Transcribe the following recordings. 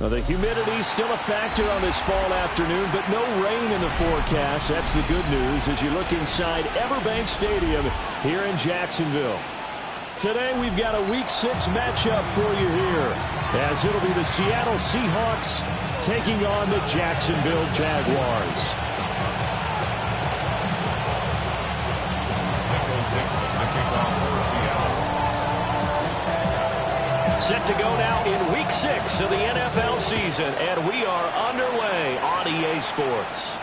Well, the humidity still a factor on this fall afternoon, but no rain in the forecast. That's the good news as you look inside Everbank Stadium here in Jacksonville. Today we've got a Week 6 matchup for you here, as it'll be the Seattle Seahawks taking on the Jacksonville Jaguars. Set to go now in Week 6 of the NFL season, and we are underway on EA Sports.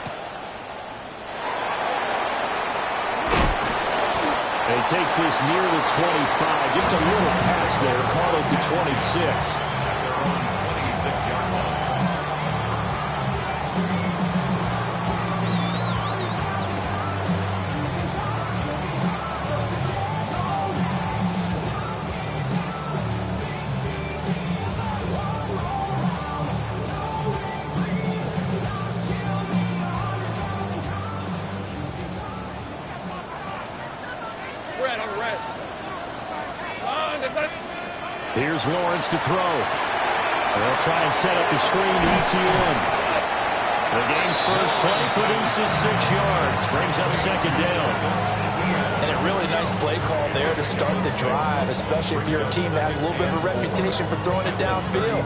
And he takes this near the 25. Just a little pass there, caught it to 26. Here's Lawrence to throw. They'll try and set up the screen to ETN. The game's first play produces 6 yards. Brings up second down. And a really nice play call there to start the drive, especially if you're a team that has a little bit of a reputation for throwing it downfield.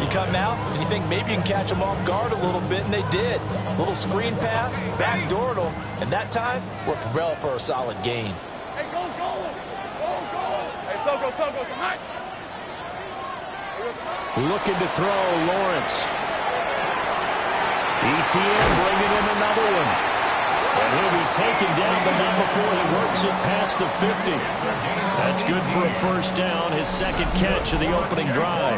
You come out and you think maybe you can catch them off guard a little bit, and they did. Little screen pass, backdoored them, and that time worked well for a solid gain. Hey, go! Hey, so go, hot! Looking to throw, Lawrence. ETN bringing in another one. And he'll be taken down, but not before he works it past the 50. That's good for a first down, his second catch of the opening drive.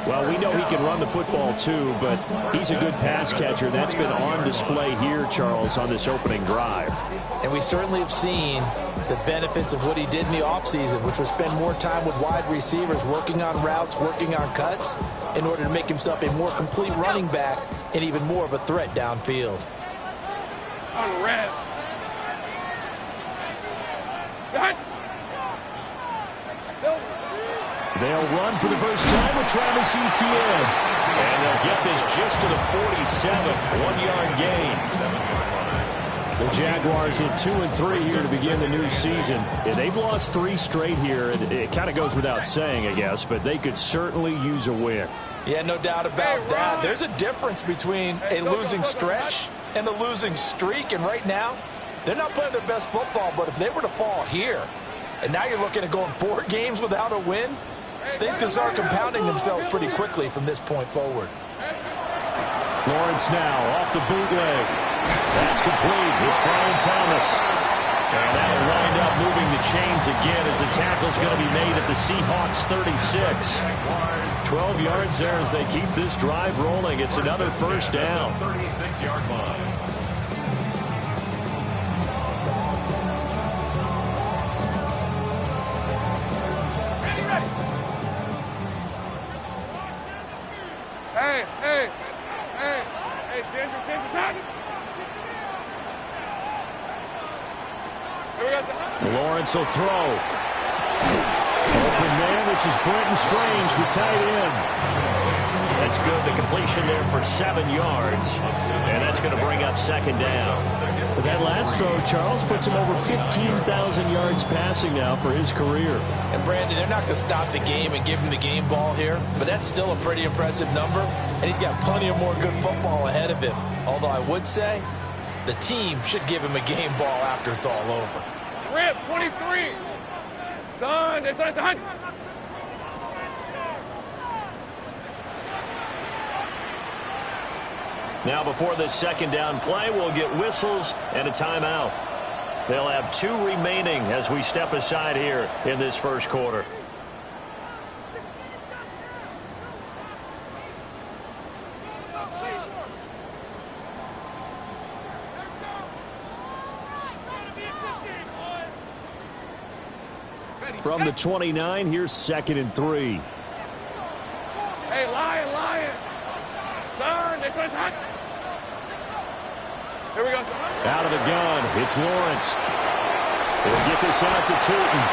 Well, we know he can run the football too, but he's a good pass catcher. That's been on display here, Charles, on this opening drive. And we certainly have seen the benefits of what he did in the offseason, which was spend more time with wide receivers, working on routes, working on cuts, in order to make himself a more complete running back and even more of a threat downfield. On red. They'll run for the first time with Travis Etienne. And they'll get this just to the 47. 1-yard gain. The Jaguars at 2-3 here to begin the new season. And they've lost 3 straight here. It kind of goes without saying, I guess, but they could certainly use a win. Yeah, no doubt about that. There's a difference between a losing stretch and a losing streak. And right now, they're not playing their best football. But if they were to fall here, and now you're looking at going 4 games without a win, things can start compounding themselves pretty quickly from this point forward. Lawrence now off the bootleg. That's complete. It's Brian Thomas. And that'll wind up moving the chains again as the tackle's going to be made at the Seahawks 36. 12 yards there as they keep this drive rolling. It's another first down. 36-yard line. Hey, Ginger, time. Lawrence will throw. Open man, this is Brenton Strange, the tight end. That's good. The completion there for 7 yards. And that's going to bring up second down. But that last throw, Charles, puts him over 15,000 yards passing now for his career. And Brandon, they're not going to stop the game and give him the game ball here, but that's still a pretty impressive number. And he's got plenty of more good football ahead of him. Although I would say the team should give him a game ball after it's all over. Rip, 23. Son, it's on. Now before this second down play, we'll get whistles and a timeout. They'll have 2 remaining as we step aside here in this first quarter. From the 29, here's 2nd and 3. Hey, Lion. Son, it's hot. Here we go, son. Out of the gun, it's Lawrence. They'll get this out to Tootin.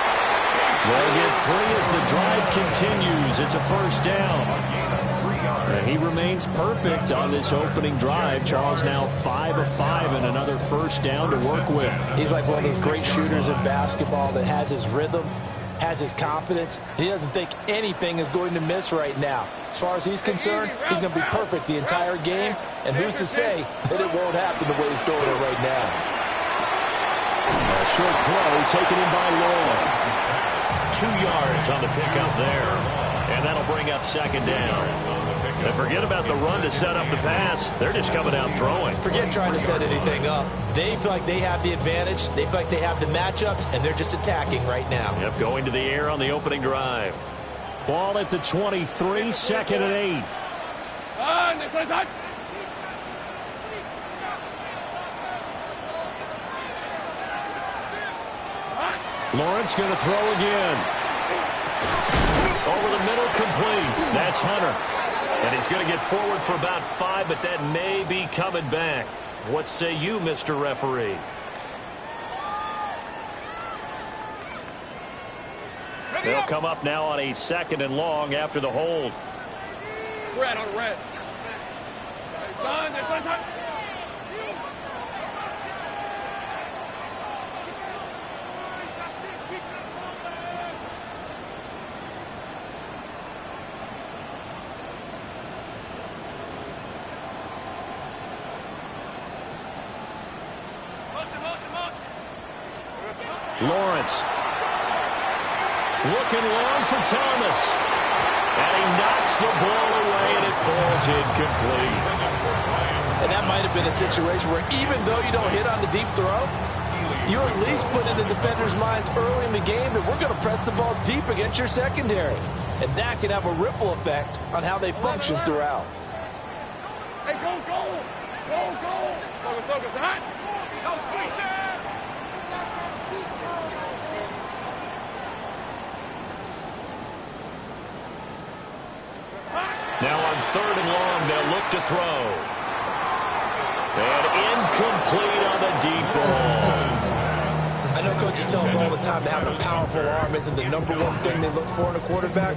They'll get 3 as the drive continues. It's a first down. He remains perfect on this opening drive. Charles now 5 of 5 and another first down to work with. He's like one of those great shooters in basketball that has his rhythm, has his confidence, and he doesn't think anything is going to miss right now. As far as he's concerned, he's going to be perfect the entire game, and who's to say that it won't happen the way he's throwing it right now. A short throw taken in by Lloyd. 2 yards on the pickup there, and that'll bring up second down. And forget about the run to set up the pass. They're just coming out throwing. Forget trying to set anything up. They feel like they have the advantage. They feel like they have the matchups, and they're just attacking right now. Yep, going to the air on the opening drive. Ball at the 23, second and 8. Inside. Lawrence going to throw again. Over the middle, complete. That's Hunter. And he's going to get forward for about 5, but that may be coming back. What say you, Mr. Referee? They'll come up now on a second and long after the hold. Red on red. Son. Lawrence. Looking long for Thomas. And he knocks the ball away, and it falls incomplete. And that might have been a situation where even though you don't hit on the deep throw, you at least put in the defenders' minds early in the game that we're going to press the ball deep against your secondary. And that can have a ripple effect on how they function throughout. Hey, go. Focus, hot. Go, sweet. Now on third and long, they'll look to throw. And incomplete on the deep ball. I know coaches tell us all the time that having a powerful arm isn't the #1 thing they look for in a quarterback.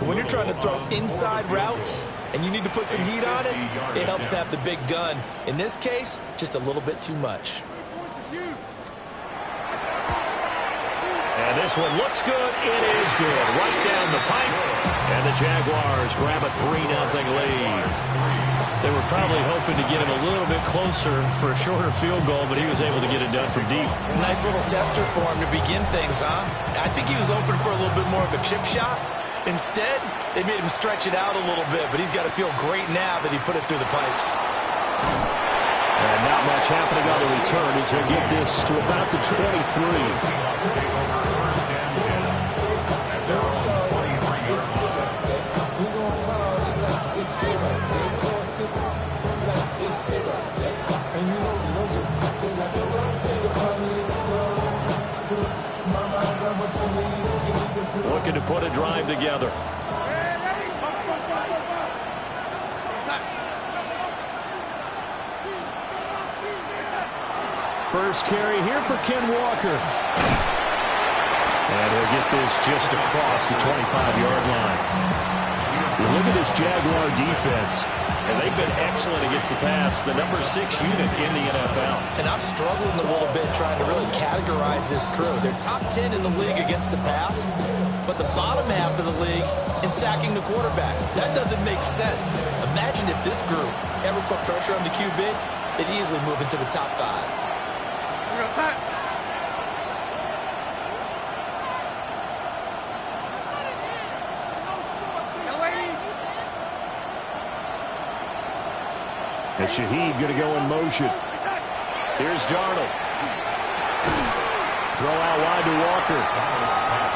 But when you're trying to throw inside routes and you need to put some heat on it, it helps have the big gun. In this case, just a little bit too much. And this one looks good. It is good. Right down the pipe. And the Jaguars grab a 3-0 lead. They were probably hoping to get him a little bit closer for a shorter field goal, but he was able to get it done from deep. Nice little tester for him to begin things, huh? I think he was open for a little bit more of a chip shot. Instead, they made him stretch it out a little bit, but he's got to feel great now that he put it through the pipes. And not much happening on the return as he'll get this to about the 23. Looking to put a drive together. First carry here for Ken Walker. And he'll get this just across the 25-yard line. You look at this Jaguar defense, and they've been excellent against the pass, the #6 unit in the NFL. And I'm struggling a little bit trying to really categorize this crew. They're top 10 in the league against the pass, but the bottom half of the league in sacking the quarterback. That doesn't make sense. Imagine if this group ever put pressure on the QB, they'd easily move into the top 5. And Shaheed going to go in motion. Here's Darnold. Throw out wide to Walker.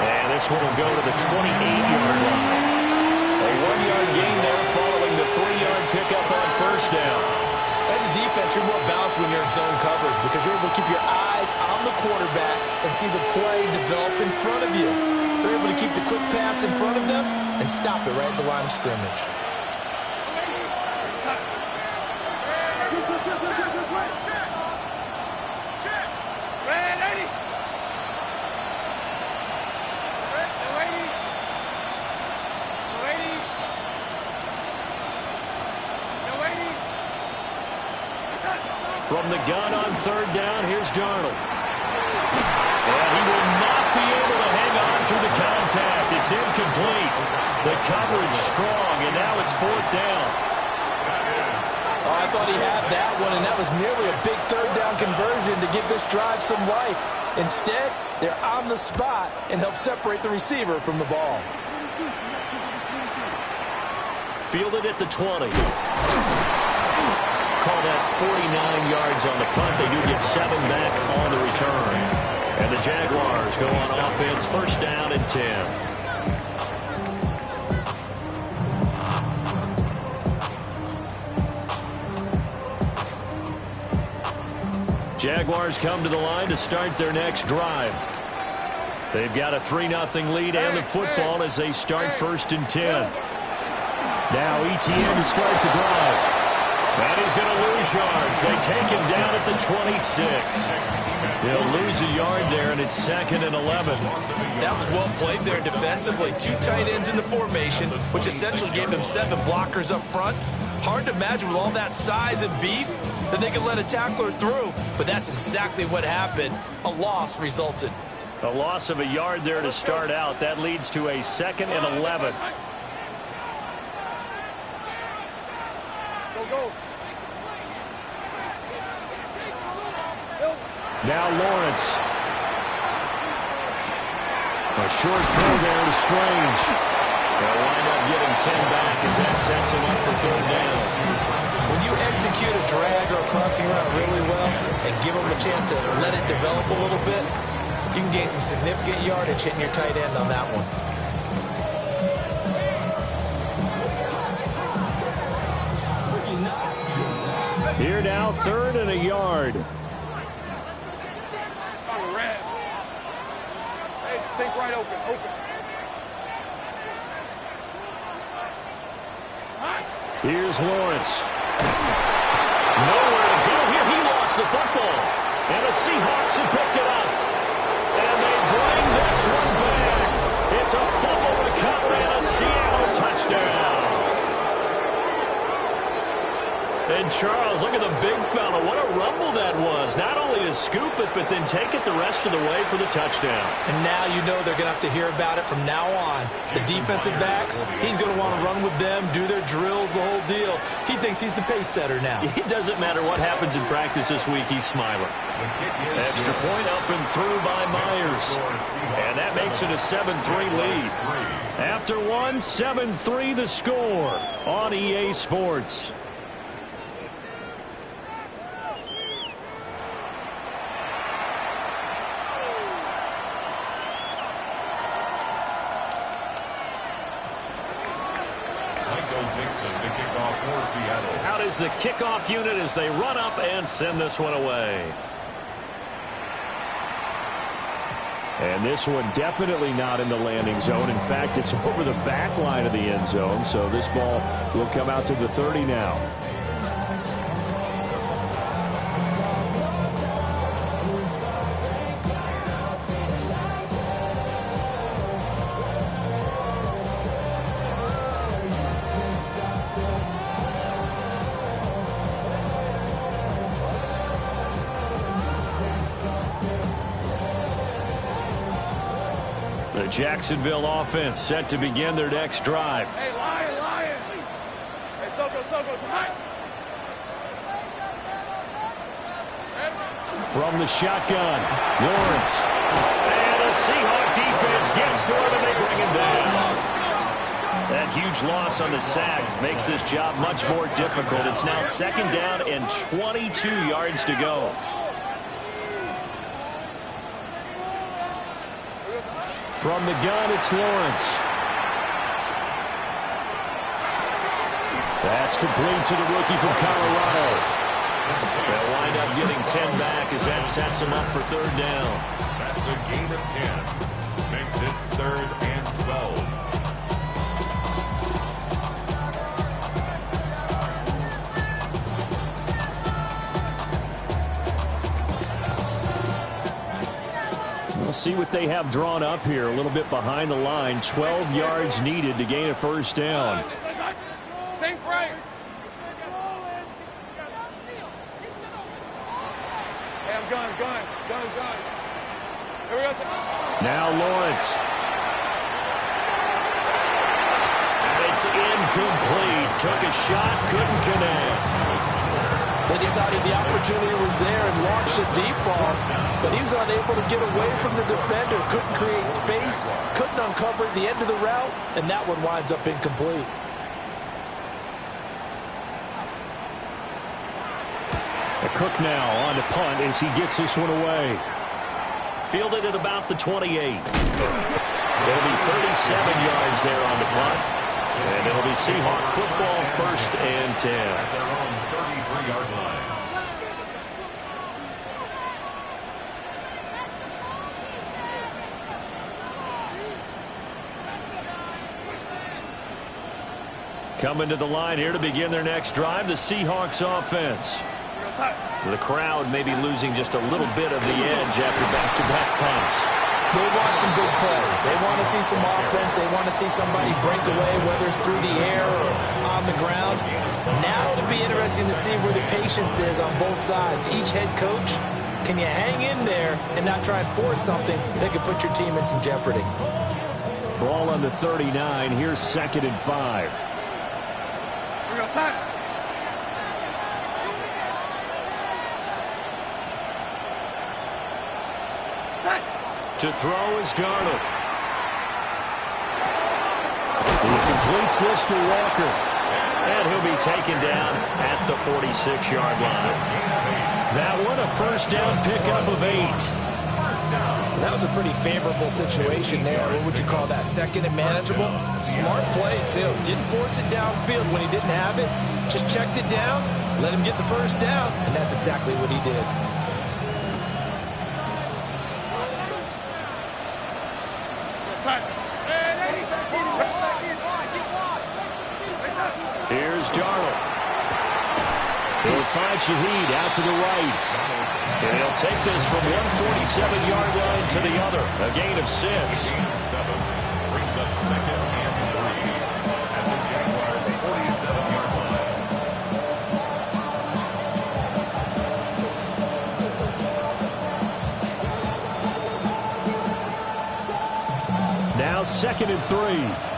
And this one will go to the 28-yard line. A 1-yard gain there following the 3-yard pickup on first down. As a defense, you're more balanced when you're in zone coverage because you're able to keep your eyes on the quarterback and see the play develop in front of you. They're able to keep the quick pass in front of them and stop it right at the line of scrimmage. From the gun on third down, here's Darnold. And he will not be able to hang on through the contact. It's incomplete. The coverage strong, and now it's fourth down. Oh, I thought he had that one, and that was nearly a big third down conversion to give this drive some life. Instead, they're on the spot and help separate the receiver from the ball. Fielded at the 20. Call that 49 yards on the punt. They do get 7 back on the return. And the Jaguars go on offense, first down and 10. Jaguars come to the line to start their next drive. They've got a 3-0 lead and the football as they start first and 10. Now ETN to start the drive. And he's going to lose yards. They take him down at the 26. He'll lose a yard there, and it's 2nd and 11. That was well played there defensively. 2 tight ends in the formation, which essentially gave them 7 blockers up front. Hard to imagine with all that size and beef that they could let a tackler through, but that's exactly what happened. A loss resulted. A loss of a yard there to start out. That leads to a 2nd and 11. Now Lawrence. A short throw there to Strange. They'll wind up getting 10 back as that sets him up for third down. When you execute a drag or a crossing route really well and give them a chance to let it develop a little bit, you can gain some significant yardage hitting your tight end on that one. Here now, 3rd and a yard. Take right open. Here's Lawrence. Nowhere to go here. He lost the football. And the Seahawks have picked it up. And they bring this one back. It's a fumble recovery and a Seattle touchdown. And Charles, look at the big fella. What a rumble that was. Not only to scoop it, but then take it the rest of the way for the touchdown. And now you know they're going to have to hear about it from now on. The defensive backs, he's going to want to run with them, do their drills, the whole deal. He thinks he's the pace setter now. It doesn't matter what happens in practice this week, he's smiling. Extra point up and through by Myers. And that makes it a 7-3 lead. After one, 7-3 the score on EA Sports. Out is the kickoff unit as they run up and send this one away. And this one definitely not in the landing zone. In fact, it's over the back line of the end zone, so this ball will come out to the 30 now. The Jacksonville offense set to begin their next drive. Hey, Lion. Hey, Soko, tonight. From the shotgun, Lawrence. And the Seahawks defense gets to it and they bring him down. That huge loss on the sack makes this job much more difficult. It's now 2nd down and 22 yards to go. From the gun, it's Lawrence. That's complete to the rookie from Colorado. They'll wind up getting 10 back as that sets them up for third down. That's a gain of 10. Makes it 3rd and 12. We'll see what they have drawn up here. A little bit behind the line. 12 yards needed to gain a first down. gun. Here we go. Now Lawrence. And it's incomplete. Took a shot, couldn't connect. They decided the opportunity was there and launched a deep ball, but he was unable to get away from the defender, couldn't create space, couldn't uncover the end of the route, and that one winds up incomplete. A Cook now on to punt as he gets this one away. Fielded at about the 28. It'll be 37 yards there on the punt. And it'll be Seahawk football, 1st and 10. At their own 33-yard line. Coming to the line here to begin their next drive, the Seahawks offense. The crowd maybe losing just a little bit of the edge after back-to-back punts. They want some big plays. They want to see some offense. They want to see somebody break away, whether it's through the air or on the ground. Now it'll be interesting to see where the patience is on both sides. Each head coach, can you hang in there and not try and force something that could put your team in some jeopardy? Ball on the 39. Here's 2nd and 5. Here we go, side. To throw is Darnold. He completes this to Walker. And he'll be taken down at the 46-yard line. That one a 1st down pickup of 8. That was a pretty favorable situation there. What would you call that? 2nd and manageable? Smart play, too. Didn't force it downfield when he didn't have it. Just checked it down, let him get the 1st down, and that's exactly what he did. Here's Darnold. He'll find Shaheed out to the right. And he'll take this from 147-yard line to the other. A gain of 6. Gain of 7. Brings up 2nd and 3 at the Jaguars' 47-yard line. Now 2nd and 3.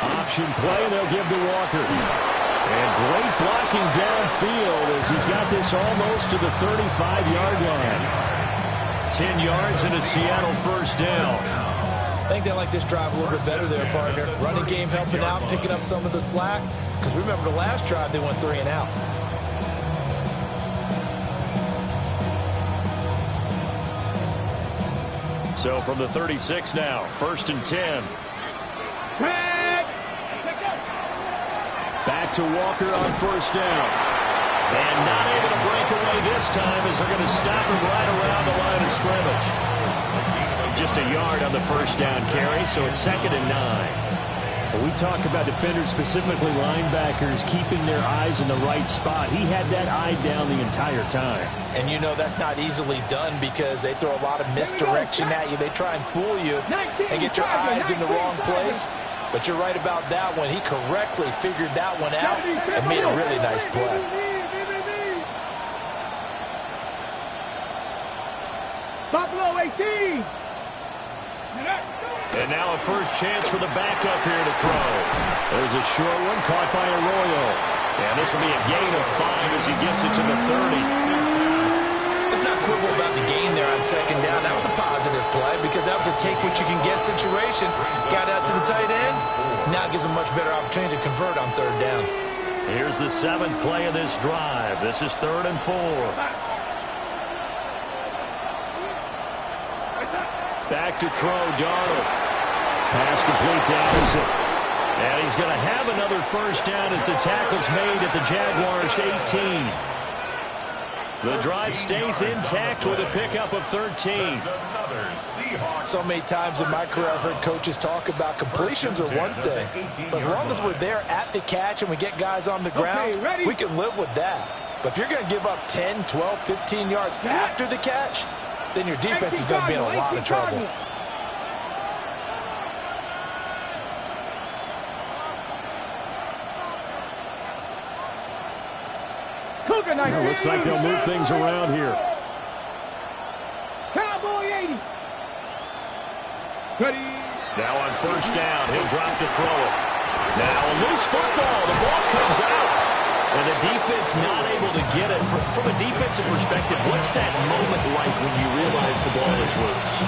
Option play, they'll give to Walker. And great blocking downfield as he's got this almost to the 35-yard line. 10 yards and a Seattle 1st down. I think they like this drive a little bit better there, partner. Running game helping out, picking up some of the slack. Because remember the last drive, they went 3 and out. So from the 36 now, 1st and 10. Back to Walker on 1st down. And not able to break away this time as they're going to stop him right around the line of scrimmage. Just a yard on the 1st down carry, so it's 2nd and 9. When we talk about defenders, specifically linebackers, keeping their eyes in the right spot, he had that eye down the entire time. And you know that's not easily done because they throw a lot of misdirection at you. They try and fool you and get your eyes in the wrong place. But you're right about that one. He correctly figured that one out and made a really nice play. Buffalo 18. And now a first chance for the backup here to throw. There's a short one caught by Arroyo. And this will be a gain of 5 as he gets it to the 30. Let's not quibble about the gain there on 2nd down. That was a positive play because that was a take-what-you-can-get situation. Got out to the tight end. Now it gives him a much better opportunity to convert on 3rd down. Here's the 7th play of this drive. This is 3rd and 4. Back to throw, Darnold. Pass complete to Addison. And he's going to have another 1st down as the tackle's made at the Jaguars' 18. The drive stays intact with a pickup of 13. So many times in my career I've heard coaches talk about completions are one thing. But as long as we're there at the catch and we get guys on the ground, we can live with that. But if you're going to give up 10, 12, 15 yards after the catch, then your defense is going to be in a lot of trouble. Well, looks like they'll move things around here. Cowboy 80. Now on first down, he'll drop to throw it. Now a loose football. The ball comes out. And the defense not able to get it. From a defensive perspective, what's that moment like when you realize the ball is loose?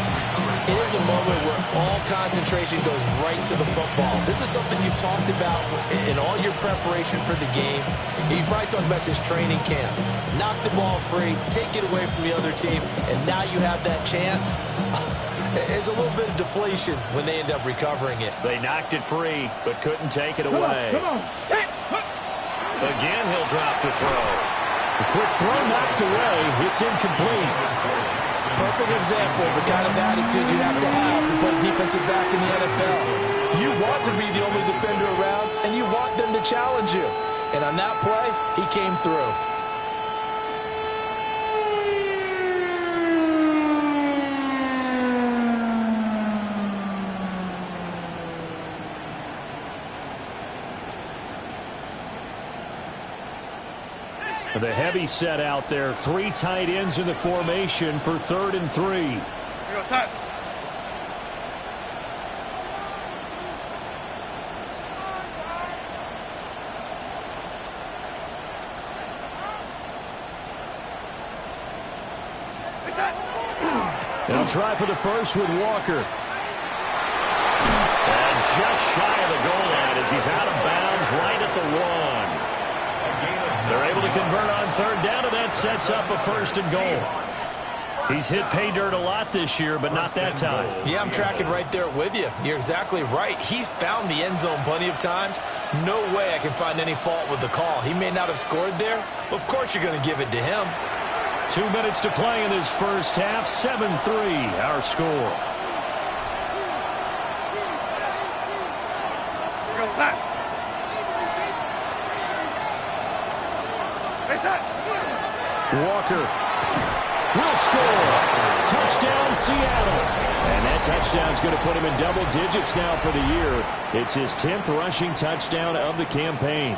It is a moment where all concentration goes right to the football. This is something you've talked about in all your preparation for the game. You probably talked about this training camp. Knock the ball free, take it away from the other team, and now you have that chance. There's a little bit of deflation when they end up recovering it. They knocked it free, but couldn't take it away. Come on. Again, he'll drop to throw. The quick throw knocked away. It's incomplete. Perfect example of the kind of attitude you have to play defensive back in the NFL. You want to be the only defender around, and you want them to challenge you. And on that play, he came through. The heavy set out there. 3 tight ends in the formation for 3rd and 3. Here goes set. They'll try for the first with Walker. And just shy of the goal line as he's out of bounds right at the 1. They're able to convert on 3rd down, and that sets up a 1st and goal. He's hit pay dirt a lot this year, but not that time. Yeah, I'm tracking right there with you. You're exactly right. He's found the end zone plenty of times. No way I can find any fault with the call. He may not have scored there. Of course you're going to give it to him. 2 minutes to play in this first half. 7-3, our score. Here goes set. Walker will score. Touchdown, Seattle. And that touchdown's going to put him in double digits now for the year. It's his 10th rushing touchdown of the campaign.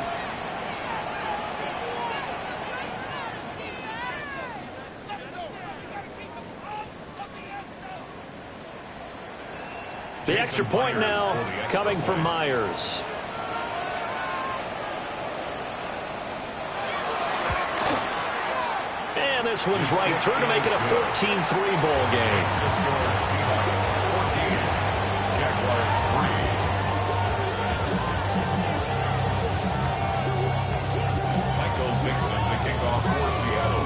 The extra point now coming from Myers. And this one's right through to make it a 14-3 ball game. Seahawks 14, Jaguars 3. Michael Mixon, the kickoff for Seattle.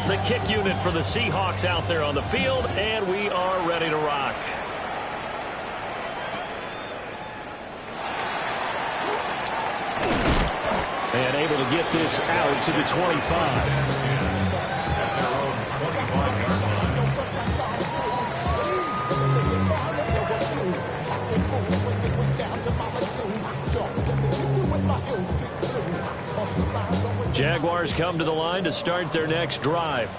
The kick unit for the Seahawks out there on the field, and we are ready to rock. And able to get this out to the 25. Jaguars come to the line to start their next drive.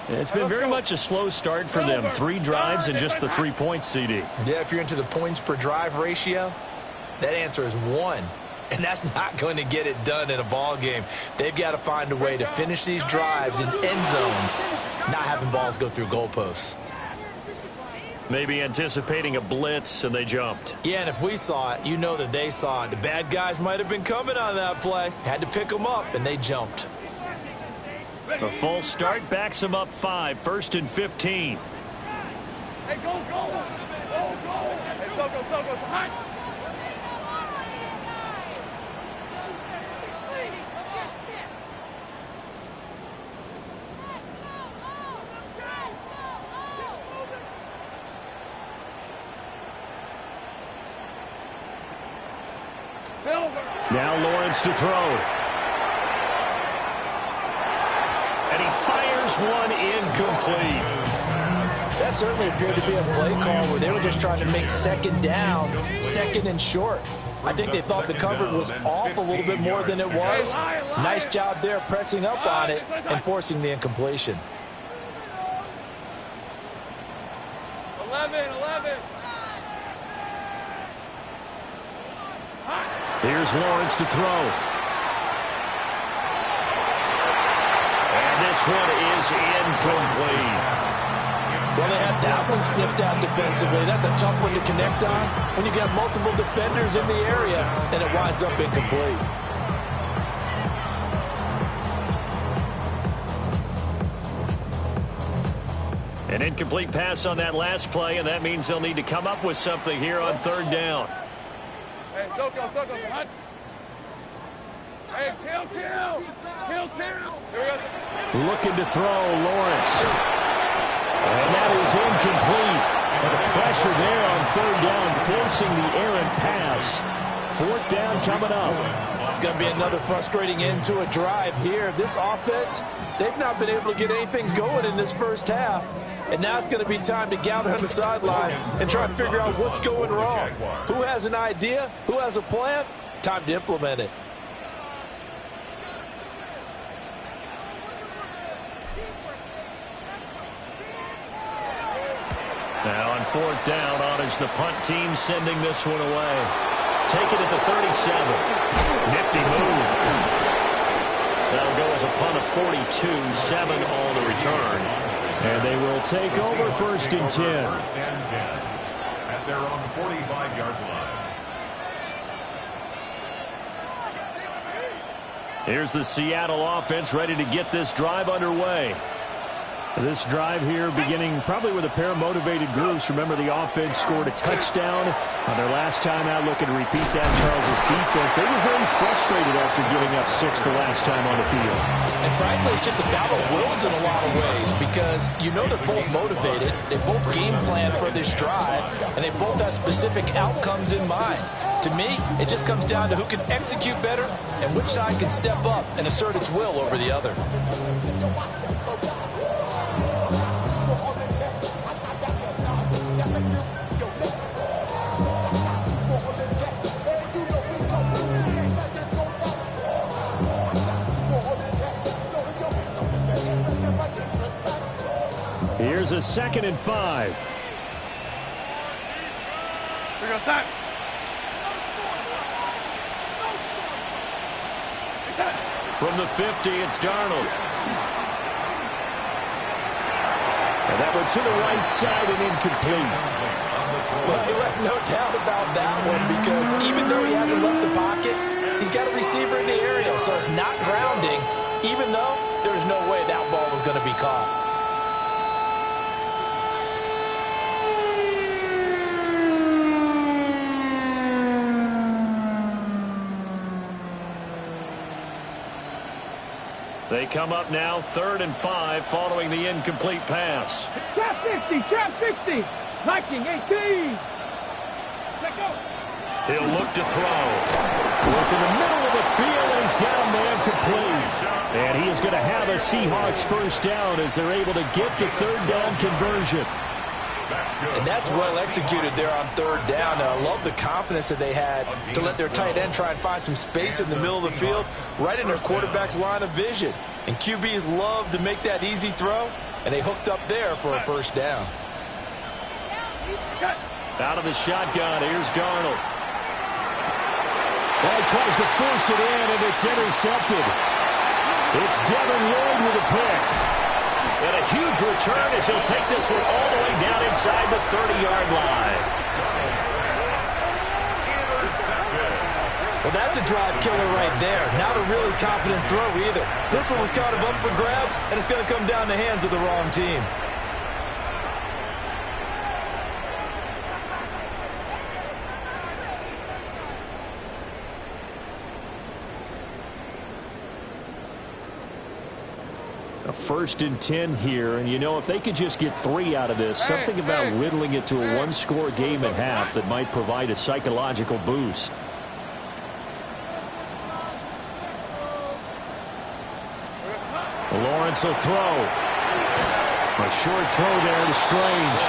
It's been very much a slow start for them. 3 drives and just the 3 points, CD. Yeah, if you're into the points per drive ratio, that answer is 1. And that's not going to get it done in a ball game. They've got to find a way to finish these drives in end zones, not having balls go through goalposts. Maybe anticipating a blitz, and they jumped. Yeah, and if we saw it, you know that they saw it. The bad guys might have been coming on that play. Had to pick them up, and they jumped. A false start backs them up 5, 1st and 15. Hey, go, go. Go, go. Hey, so go. Behind. Now Lawrence to throw. And he fires one incomplete. That certainly appeared to be a play call where they were just trying to make 2nd down, 2nd and short. I think they thought the coverage was off a little bit more than it was. Nice job there pressing up on it and forcing the incompletion. 11. Here's Lawrence to throw. And this one is incomplete. Well, they had that one sniffed out defensively. That's a tough one to connect on when you got multiple defenders in the area, and it winds up incomplete. An incomplete pass on that last play, and that means they'll need to come up with something here on third down. Hey, Soko, son. Hey, kill. Here we go. Looking to throw, Lawrence. And that is incomplete. And the pressure there on third down, forcing the errant pass. Fourth down coming up. It's going to be another frustrating end to a drive here. This offense, they've not been able to get anything going in this first half. And now it's going to be time to gather on the sidelines and try to figure out what's going wrong. Who has an idea? Who has a plan? Time to implement it. Now on fourth down, on is the punt team sending this one away. Take it at the 37. Nifty move. That'll go as a punt of 42, 7 on the return. And they will take over first and 10. First and 10 at their own 45-yard line. Here's the Seattle offense ready to get this drive underway. This drive here beginning probably with a pair of motivated groups. Remember, the offense scored a touchdown on their last time out. Looking to repeat that. Charles' defense, they were very frustrated after giving up 6 the last time on the field. And frankly, it's just a battle of wills in a lot of ways because you know they're both motivated. They both game plan for this drive, and they both have specific outcomes in mind. To me, it just comes down to who can execute better and which side can step up and assert its will over the other. Here's a 2nd and 5. Here we go, Sam. From the 50, it's Darnold. And that one to the right side and incomplete. Well, you have no doubt about that one because even though he hasn't left the pocket, he's got a receiver in the area, so it's not grounding, even though there's no way that ball was going to be caught. They come up now 3rd and 5 following the incomplete pass. Trap 60. Viking 18. Let go. He'll look to throw. Look in the middle of the field, and he's got a man complete. And he is going to have a Seahawks first down as they're able to get the third down conversion. And that's well executed there on third down. Now, I love the confidence that they had to let their tight end try and find some space in the middle of the field, right in their quarterback's line of vision. And QBs love to make that easy throw, and they hooked up there for a first down. Out of the shotgun, here's Darnold. Well, he tries to force it in, and it's intercepted. It's Devin Lloyd with a pick. And a huge return as he'll take this one all the way down inside the 30-yard line. Well, that's a drive killer right there. Not a really confident throw either. This one was kind of up for grabs, and it's going to come down the hands of the wrong team. A 1st and 10 here, and you know, if they could just get 3 out of this, something about whittling it to a one-score game at half that might provide a psychological boost. Lawrence will throw. A short throw there to Strange.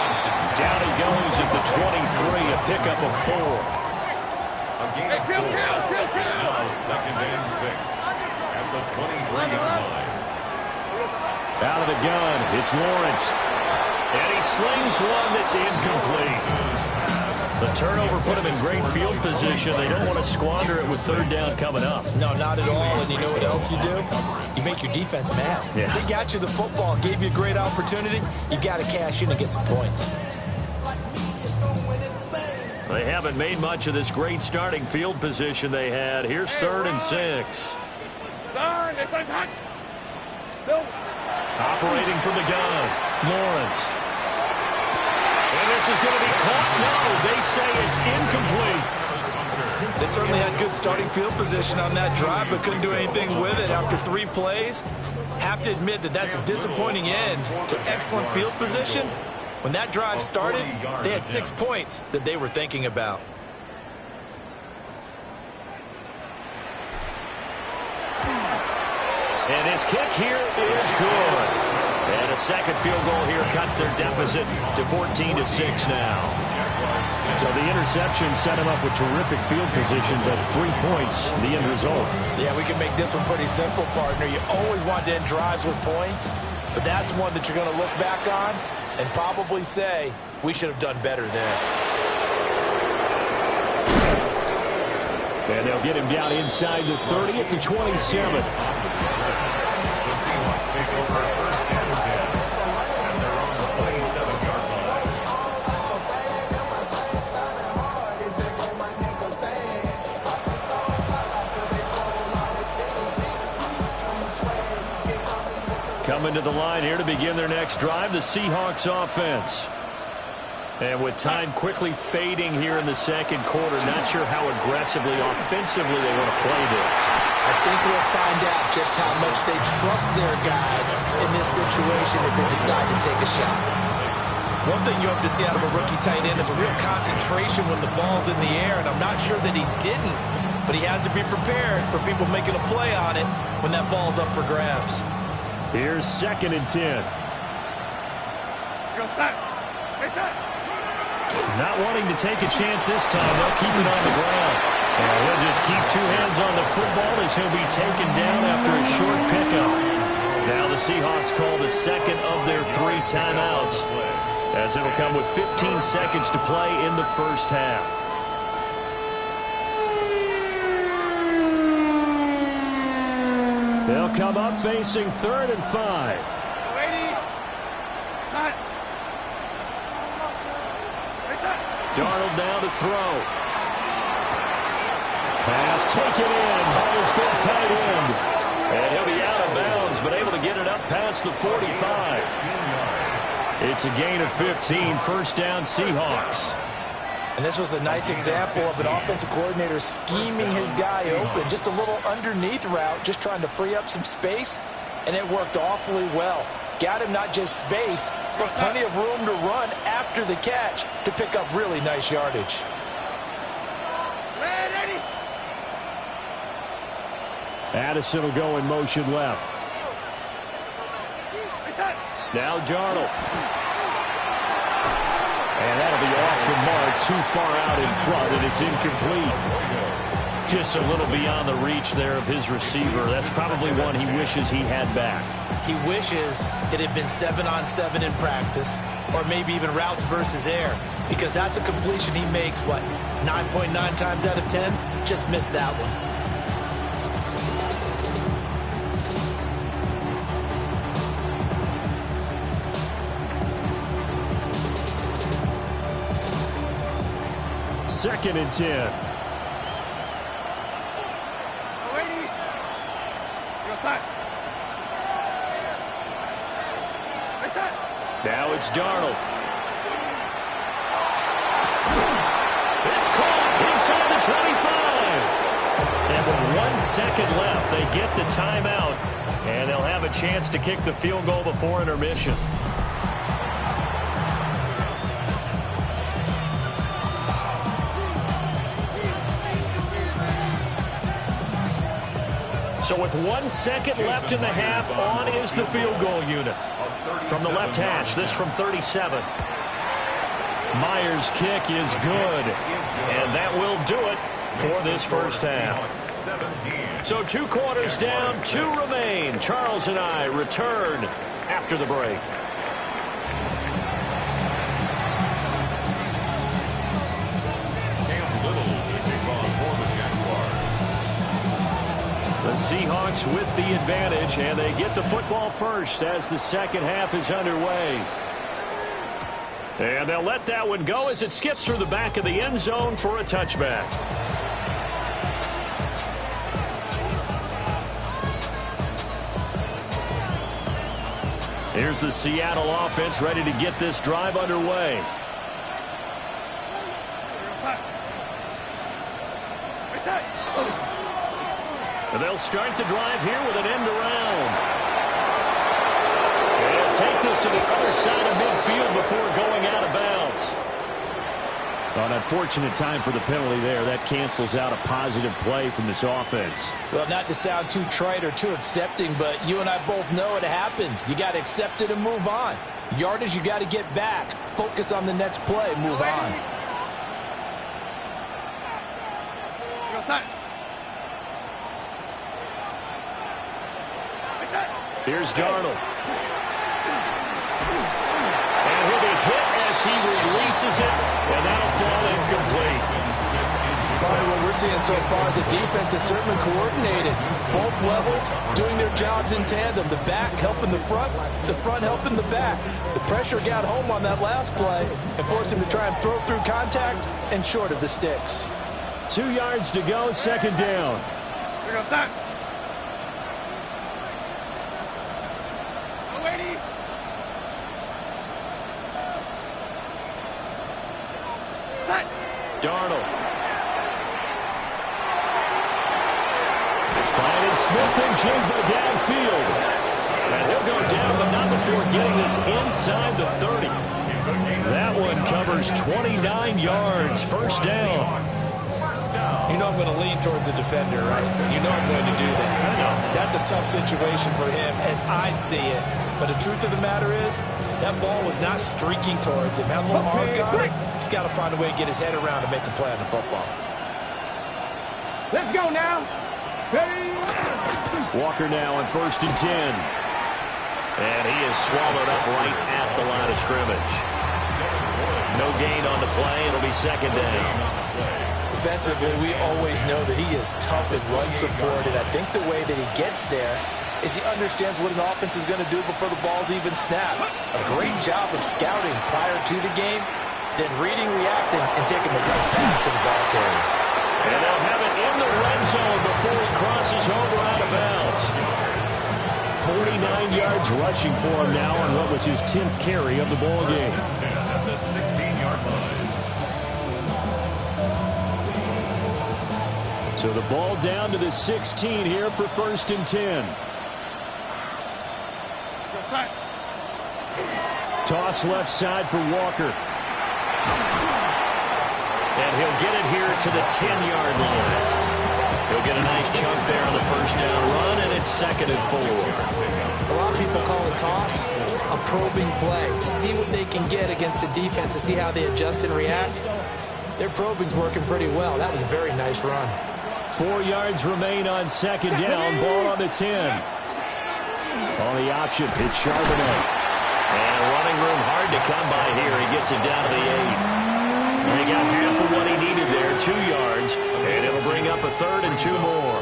Down he goes at the 23, a pickup of 4. A gain of 4. It's now 2nd and 6 at the 23-yard line. Out of the gun, it's Lawrence. And he slings one that's incomplete. The turnover put them in great field position. They don't want to squander it with third down coming up. No, not at all. And you know what else you do? You make your defense mad. Yeah. They got you the football, gave you a great opportunity. You got to cash in and get some points. They haven't made much of this great starting field position they had. Here's 3rd and 6. Operating from the gun, Lawrence. And this is going to be caught. No, they say it's incomplete. They certainly had good starting field position on that drive, but couldn't do anything with it after 3 plays. Have to admit that that's a disappointing end to excellent field position. When that drive started, they had 6 points that they were thinking about. And his kick here is good. And a second field goal here cuts their deficit to 14-6 now. So the interception set him up with terrific field position, but 3 points, the end result. Yeah, we can make this one pretty simple, partner. You always want to end drives with points, but that's one that you're going to look back on and probably say, we should have done better there. And they'll get him down inside the 30 at the 27. The Seahawks take over 1st and 10 at their own 27-yard line. Coming to the line here to begin their next drive, the Seahawks offense. And with time quickly fading here in the second quarter, not sure how aggressively, offensively they want to play this. I think we'll find out just how much they trust their guys in this situation if they decide to take a shot. One thing you hope to see out of a rookie tight end is a real concentration when the ball's in the air, and I'm not sure that he didn't, but he has to be prepared for people making a play on it when that ball's up for grabs. Here's 2nd and 10. Go set. Hey, set. Not wanting to take a chance this time. They'll keep it on the ground. And he'll just keep 2 hands on the football as he'll be taken down after a short pickup. Now the Seahawks call the second of their 3 timeouts, as it'll come with 15 seconds to play in the first half. They'll come up facing 3rd and 5. Darnold down to throw. Pass taken in by his big tight end. And he'll be out of bounds, but able to get it up past the 45. It's a gain of 15, 1st down Seahawks. And this was a nice example of an offensive coordinator scheming his guy open. Just a little underneath route, just trying to free up some space, and it worked awfully well. Got him not just space, but plenty of room to run after the catch to pick up really nice yardage. Addison will go in motion left. Now Darnold. And that'll be off the mark, too far out in front, and it's incomplete. Just a little beyond the reach there of his receiver. That's probably one he wishes he had back. He wishes it had been 7-on-7 in practice, or maybe even routes versus air, because that's a completion he makes, 9.9 times out of 10? Just missed that one. Second and 10. Now it's Darnold. It's caught inside the 25. And with 1 second left, they get the timeout. And they'll have a chance to kick the field goal before intermission. So with 1 second left in the half, on is the field goal unit. From the left hash, this from 37. Myers' kick is good. And that will do it for this first half. So 2 quarters down, 2 remain. Charles and I return after the break. Seahawks with the advantage, and they get the football first as the second half is underway. And they'll let that one go as it skips through the back of the end zone for a touchback. Here's the Seattle offense ready to get this drive underway. And they'll start the drive here with an end around. And take this to the other side of midfield before going out of bounds. An unfortunate time for the penalty there. That cancels out a positive play from this offense. Well, not to sound too trite or too accepting, but you and I both know it happens. You got to accept it and move on. Yardage, you got to get back. Focus on the next play. Move on. Here's Darnold. And he'll be hit as he releases it, and that'll fall incomplete. Probably what we're seeing so far is the defense is certainly coordinated. Both levels doing their jobs in tandem. The back helping the front helping the back. The pressure got home on that last play and forced him to try and throw through contact and short of the sticks. 2 yards to go, second down. Here goes that. Darnold. Finding Smith and Jigba downfield. And he'll go down, but not before getting this inside the 30. That one covers 29 yards. First down. You know I'm going to lean towards the defender, right? You know I'm going to do that. That's a tough situation for him as I see it. But the truth of the matter is, that ball was not streaking towards him. That little arm got it. He's got to find a way to get his head around and make a play on the football. Let's go now. Ready? Walker now on 1st and 10. And he is swallowed up right at the line of scrimmage. No gain on the play. It'll be second down. Defensively, we always know that he is tough in run support, and I think the way that he gets there is he understands what an offense is going to do before the ball's even snapped. A great job of scouting prior to the game, then reading, reacting, and taking the right path to the ball carrier. And they'll have it in the red zone before he crosses over out of bounds. 49 yards rushing for him now on what was his 10th carry of the ball game. At the 16-yard line. So the ball down to the 16 here for 1st and 10. Toss left side for Walker. And he'll get it here to the 10-yard line. He'll get a nice chunk there on the first down run, and it's 2nd and 4. A lot of people call a toss a probing play. To see what they can get against the defense, to see how they adjust and react. Their probing's working pretty well. That was a very nice run. 4 yards remain on 2nd down. Ball on the 10. On the option, it's Charbonnet. And running room hard to come by here. He gets it down to the 8. And he got half of what he needed there, 2 yards. And it'll bring up a 3rd and 2 more.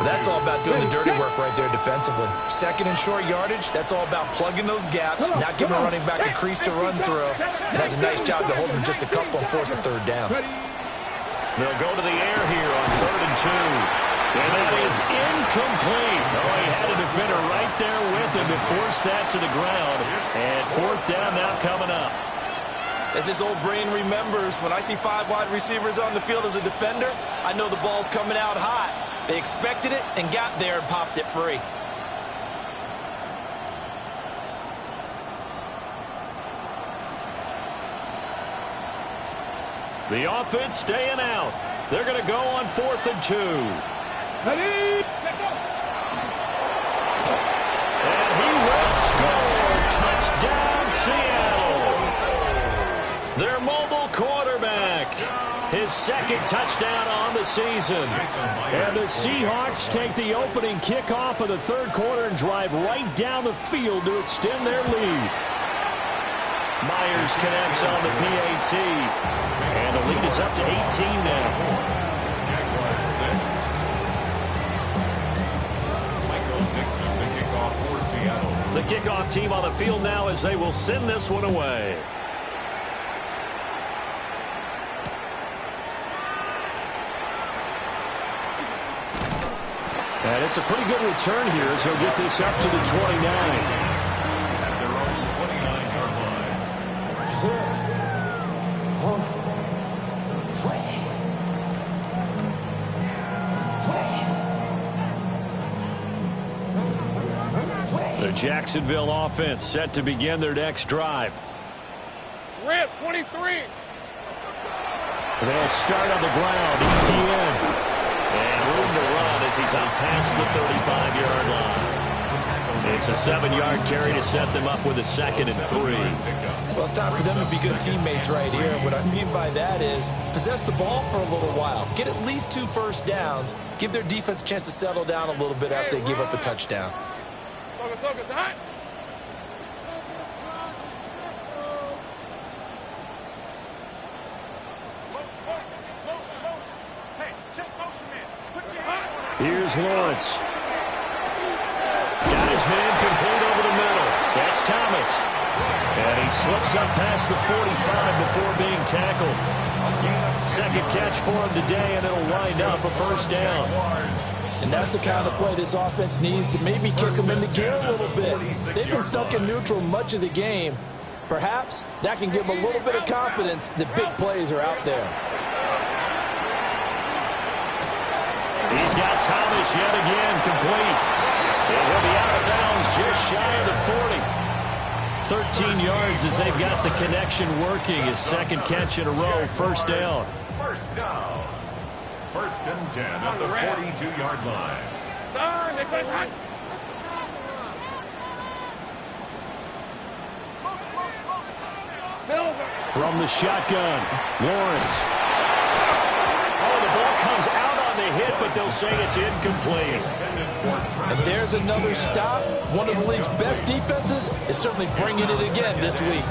That's all about doing the dirty work right there defensively. 2nd and short yardage, that's all about plugging those gaps, not giving a running back a crease to run through. And that's a nice job to hold him just a couple and force a 3rd down. They'll go to the air here on 3rd and 2. And that is incomplete. Oh, he had a defender right there with him to force that to the ground. And 4th down now coming up. As his old brain remembers, when I see 5 wide receivers on the field as a defender, I know the ball's coming out hot. They expected it and got there and popped it free. The offense staying out. They're going to go on 4th and 2. Ready? And he will score. Touchdown, Seattle. Their mobile quarterback. His 2nd touchdown on the season. And the Seahawks take the opening kickoff of the 3rd quarter and drive right down the field to extend their lead. Myers connects on the PAT. And the lead is up to 18 now. The kickoff team on the field now as they will send this one away. And it's a pretty good return here as he'll get this up to the 29. At their own 29-yard line. The Jacksonville offense set to begin their next drive. Rip, 23. They'll start on the ground. ETN. And room to run as he's out past the 35-yard line. It's a 7-yard carry to set them up with a 2nd and 3. Well, it's time for them to be good teammates right here. What I mean by that is possess the ball for a little while. Get at least 2 first downs. Give their defense a chance to settle down a little bit after they give up a touchdown. Here's Lawrence. Got his man complete over the middle. That's Thomas. And he slips up past the 45 before being tackled. 2nd catch for him today, and it'll wind up a 1st down. And that's the kind of play this offense needs to maybe kick them into gear a little bit. They've been stuck in neutral much of the game. Perhaps that can give them a little bit of confidence that big plays are out there. He's got Thomas yet again complete. And he'll be out of bounds just shy of the 40. 13 yards as they've got the connection working. His 2nd catch in a row, 1st down. 1st down. 1st and 10 at the 42-yard line. From the shotgun, Lawrence. Oh, the ball comes out on the hit, but they'll say it's incomplete. And there's another stop. One of the league's best defenses is certainly bringing it again this week.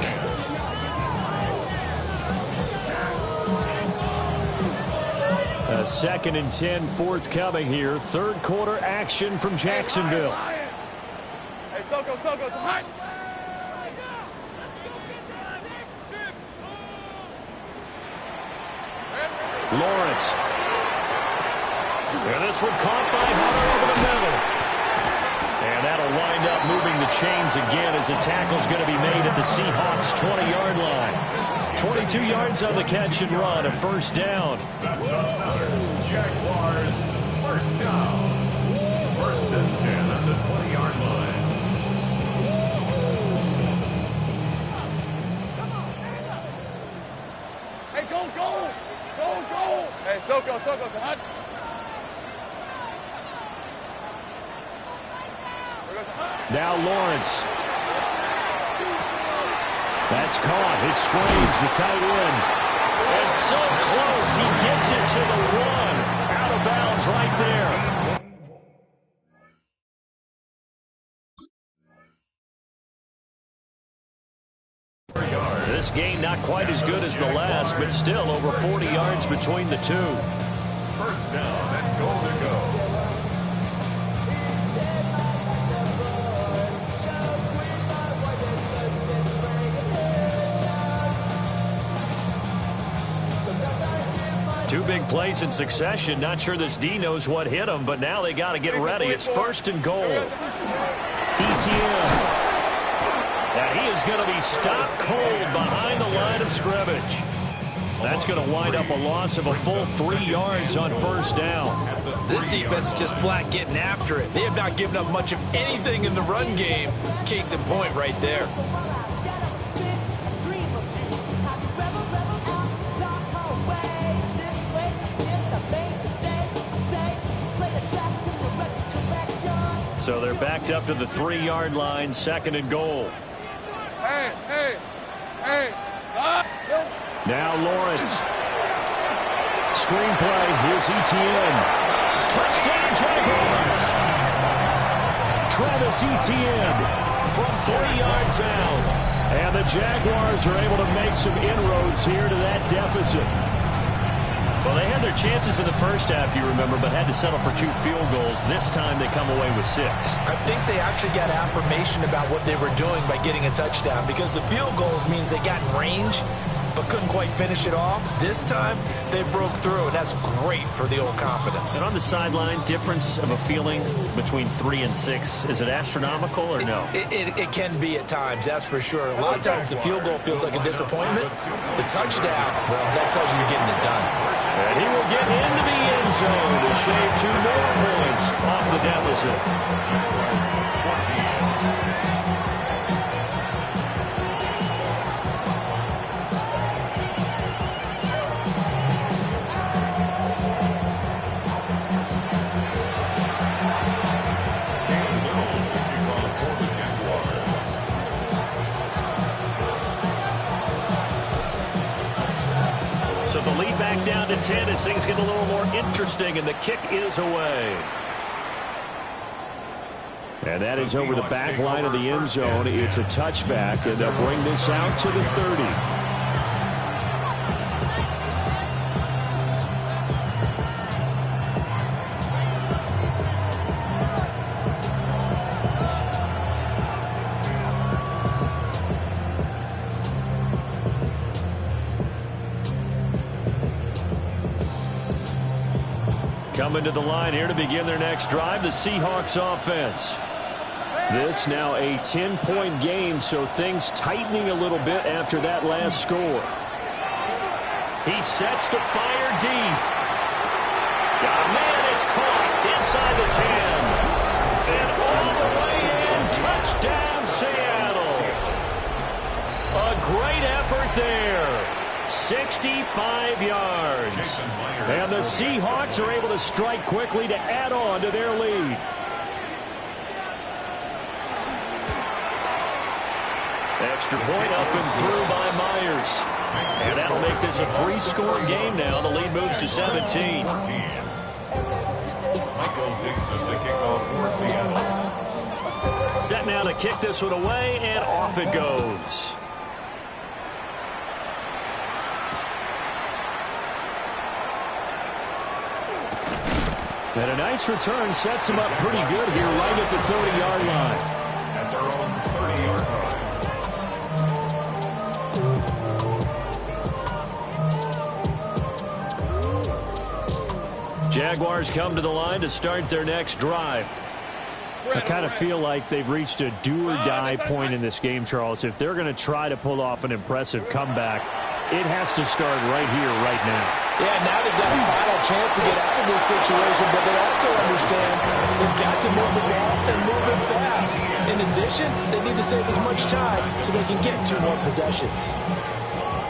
A 2nd and 10 forthcoming here. 3rd quarter action from Jacksonville. Hey, Soko, it's hot. Lawrence. And this one caught by Hunter over the middle. And that'll wind up moving the chains again as the tackle's going to be made at the Seahawks 20-yard line. 22 yards on the catch and run, a 1st down. That's another Jaguars 1st down. 1st and 10 at the 20-yard line. Hey, go. Hey, Soko, it's hot. Now Lawrence. That's caught. It strains the tight end. And so close. He gets it to the 1. Out of bounds right there. This game not quite as good as the last, but still over 40 yards between the two. 1st down and goal to go. Two big plays in succession. Not sure this D knows what hit him, but now they got to get ready. It's 1st and goal. ETN. And he is going to be stopped cold behind the line of scrimmage. That's going to wind up a loss of a full 3 yards on 1st down. This defense is just flat getting after it. They have not given up much of anything in the run game. Case in point right there. So they're backed up to the 3-yard line, 2nd and goal. Hey. Now Lawrence. Screenplay. Here's ETN. Touchdown Jaguars. Travis Etienne from 3 yards out. And the Jaguars are able to make some inroads here to that deficit. Well, they had their chances in the first half, you remember, but had to settle for 2 field goals. This time they come away with 6. I think they actually got affirmation about what they were doing by getting a touchdown, because the field goals means they got in range but couldn't quite finish it off. This time they broke through, and that's great for the old confidence. And on the sideline, difference of a feeling between 3 and 6, is it astronomical or no? It can be at times, that's for sure. A lot of times the field goal feels like a disappointment. The touchdown, well, that tells you you're getting it done. And he will get into the end zone to shave 2 more points off the deficit. So the lead back down to 10 as things get a little more interesting, and the kick is away. And that is over the back line of the end zone. It's a touchback, and they'll bring this out to the 30. Coming to the line here to begin their next drive, the Seahawks offense. This now a 10-point game, so things tightening a little bit after that last score. He sets to fire deep. Man, it's caught inside the 10. And all the way in, touchdown Seattle. A great effort there. 65 yards. And the Seahawks are able to strike quickly to add on to their lead. Extra point up and through by Myers. And that'll make this a 3-score game now. The lead moves to 17. Michael Dixon, the kickoff for Seattle. Set now to kick this one away, and off it goes. And a nice return sets him up pretty good here right at the 30-yard line. At their own 30-yard line. Jaguars come to the line to start their next drive. I kind of feel like they've reached a do-or-die point in this game, Charles. If they're going to try to pull off an impressive comeback, it has to start right here, right now. Yeah, now they've got a final chance to get out of this situation, but they also understand they've got to move the ball and move it fast. In addition, they need to save as much time so they can get 2 more possessions.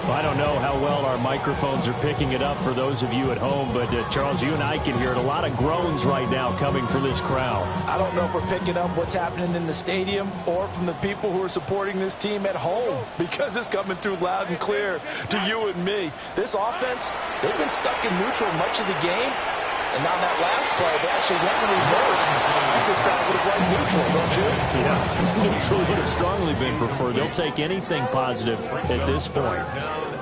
I don't know how well our microphones are picking it up for those of you at home, but Charles, you and I can hear it. A lot of groans right now coming from this crowd. I don't know if we're picking up what's happening in the stadium or from the people who are supporting this team at home, because it's coming through loud and clear to you and me. This offense, they've been stuck in neutral much of the game, and on that last play, they actually went in reverse. This crowd would have went neutral, don't you? Yeah, neutral would have strongly been preferred. They'll take anything positive at this point.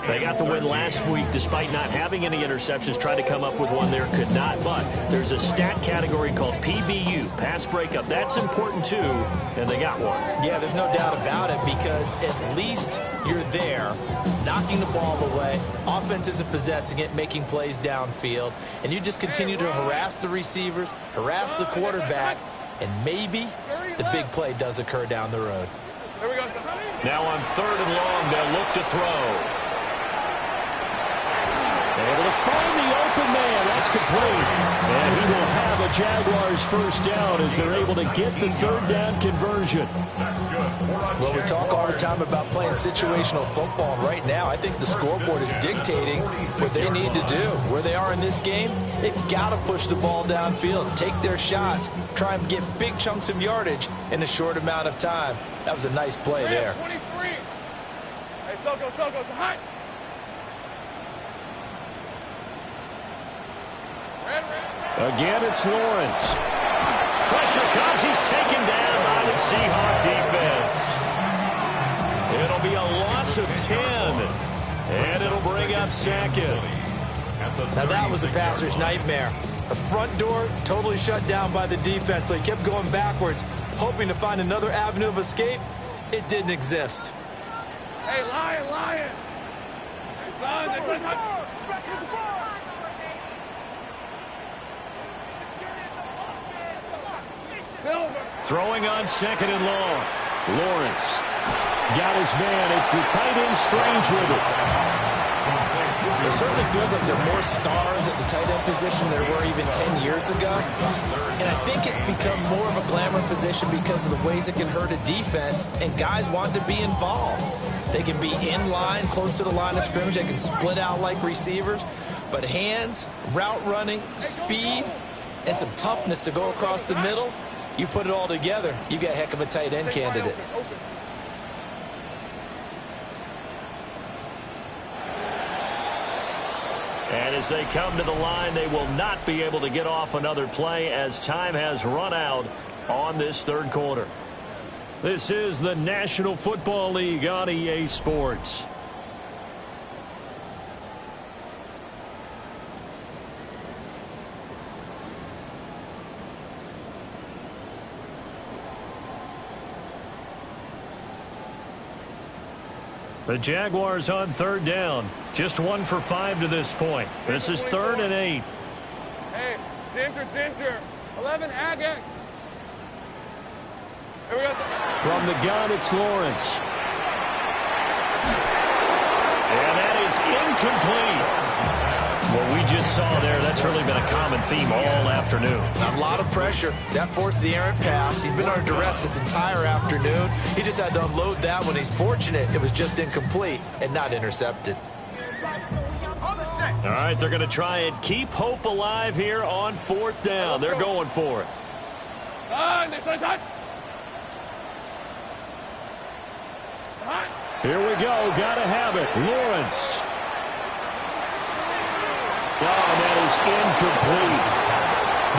They got the win last week despite not having any interceptions. Tried to come up with one there, could not. But there's a stat category called PBU, pass breakup. That's important too, and they got one. Yeah, there's no doubt about it, because at least you're there, knocking the ball away. Offense isn't possessing it, making plays downfield. And you just continue to harass the receivers, harass the quarterback, and maybe the big play does occur down the road. Now on 3rd and long, they'll look to throw. Able to find the open man. That's complete. And he will have a Jaguars first down as they're able to get the 3rd down conversion. Well, we talk all the time about playing situational football. And right now, I think the scoreboard is dictating what they need to do. Where they are in this game, they've got to push the ball downfield, take their shots, try and get big chunks of yardage in a short amount of time. That was a nice play there. 23. Hey, Soko, so hot. Again, it's Lawrence. Pressure comes. He's taken down by the Seahawks defense. It'll be a loss of 10. And it'll bring up 2nd. Now that was a passer's nightmare. The front door totally shut down by the defense, so he kept going backwards, hoping to find another avenue of escape. It didn't exist. Hey, Lion! Hey, son. Silver. Throwing on 2nd and long. Lawrence got his man. It's the tight end Strange with it. It certainly feels like there are more stars at the tight end position than there were even 10 years ago. And I think it's become more of a glamour position because of the ways it can hurt a defense, and guys want to be involved. They can be in line, close to the line of scrimmage. They can split out like receivers. But hands, route running, speed, and some toughness to go across the middle, you put it all together, you got a heck of a tight end candidate. And as they come to the line, they will not be able to get off another play as time has run out on this third quarter. This is the National Football League on EA Sports. The Jaguars on 3rd down. Just 1 for 5 to this point. This is 3rd and 8. Hey, Dinter. 11, Agate. Here we go. From the gun, it's Lawrence. And that is incomplete. What we just saw there, that's really been a common theme all afternoon. A lot of pressure. That forced the errant pass. He's been under duress this entire afternoon. He just had to unload that one. He's fortunate it was just incomplete and not intercepted. All right, they're going to try and keep hope alive here on 4th down. They're going for it. Here we go. Got to have it. Lawrence. Oh, that is incomplete.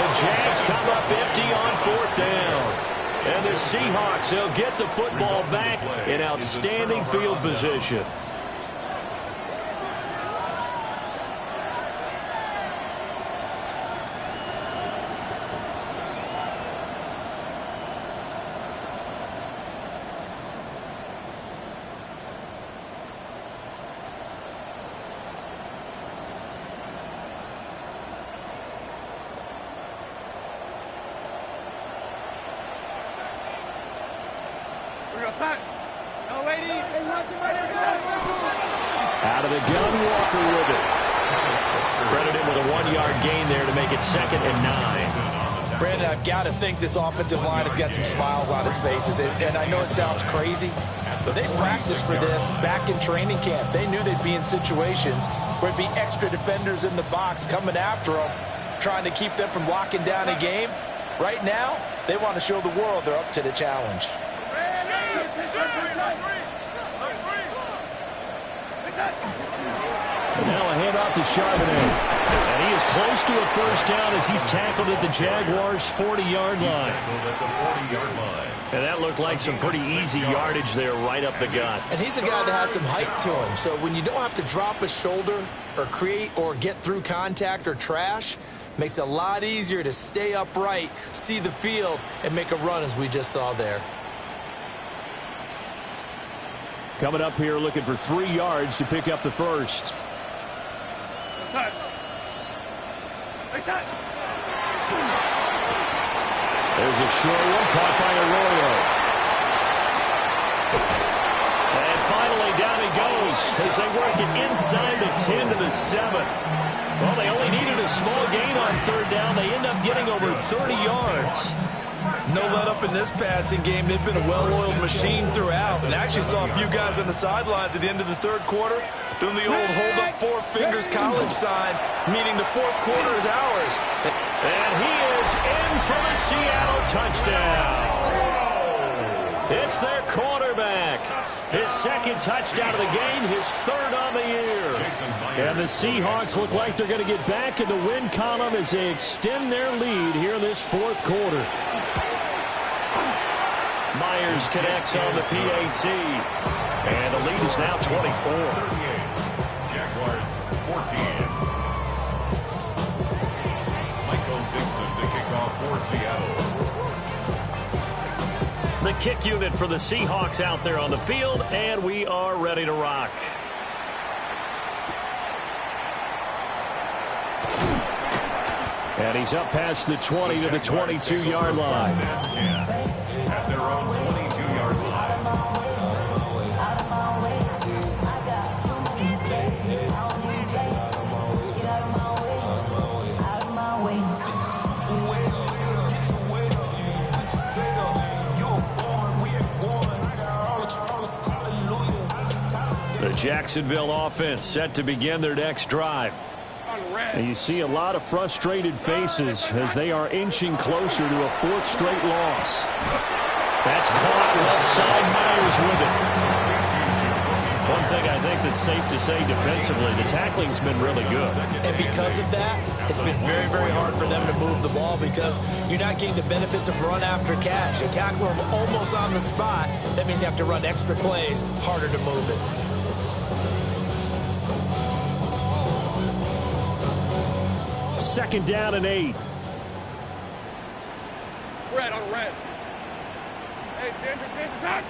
The Jags come up empty on 4th down. And the Seahawks, they'll get the football back in outstanding field position. Out of the gun, Walker with it. Credit him with a 1-yard gain there to make it 2nd and 9. Brandon, I've got to think this offensive line has got some smiles on its faces. And I know it sounds crazy, but they practiced for this back in training camp. They knew they'd be in situations where there'd be extra defenders in the box coming after them, trying to keep them from locking down a game. Right now, they want to show the world they're up to the challenge. And now a handoff to Charbonnet. And he is close to a first down as he's tackled at the Jaguars' 40-yard line. And that looked like some pretty easy yardage there right up the gut. And he's a guy that has some height to him. So when you don't have to drop a shoulder or create or get through contact or trash, makes it a lot easier to stay upright, see the field, and make a run as we just saw there. Coming up here looking for 3 yards to pick up the first. There's a short one caught by Arroyo. And finally down he goes as they work it inside the 10 to the 7. Well, they only needed a small gain on 3rd down. They end up getting over 30 yards. No let up in this passing game. They've been a well-oiled machine throughout. And actually saw a few guys on the sidelines at the end of the 3rd quarter doing the old hold up 4 fingers college sign, meaning the 4th quarter is ours. And he is in for the Seattle touchdown. It's their quarterback. His 2nd touchdown of the game, his 3rd on the year. And the Seahawks look like they're going to get back in the win column as they extend their lead here in this 4th quarter. Myers connects on the PAT. And the lead is now 24. Jaguars 14. Johnson to kick off for Seattle. The kick unit for the Seahawks out there on the field, and we are ready to rock. And he's up past the 20 to the 22-yard line. At their own 22-yard line. The Jacksonville offense set to begin their next drive. And you see a lot of frustrated faces as they are inching closer to a fourth straight loss. That's caught left side. Myers with it. One thing I think that's safe to say defensively, the tackling's been really good. And because of that, it's been very, very hard for them to move the ball because you're not getting the benefits of run after catch. You tackle them almost on the spot. That means you have to run extra plays, harder to move it. Second down and 8. Red on red. Hey, Ginger, time.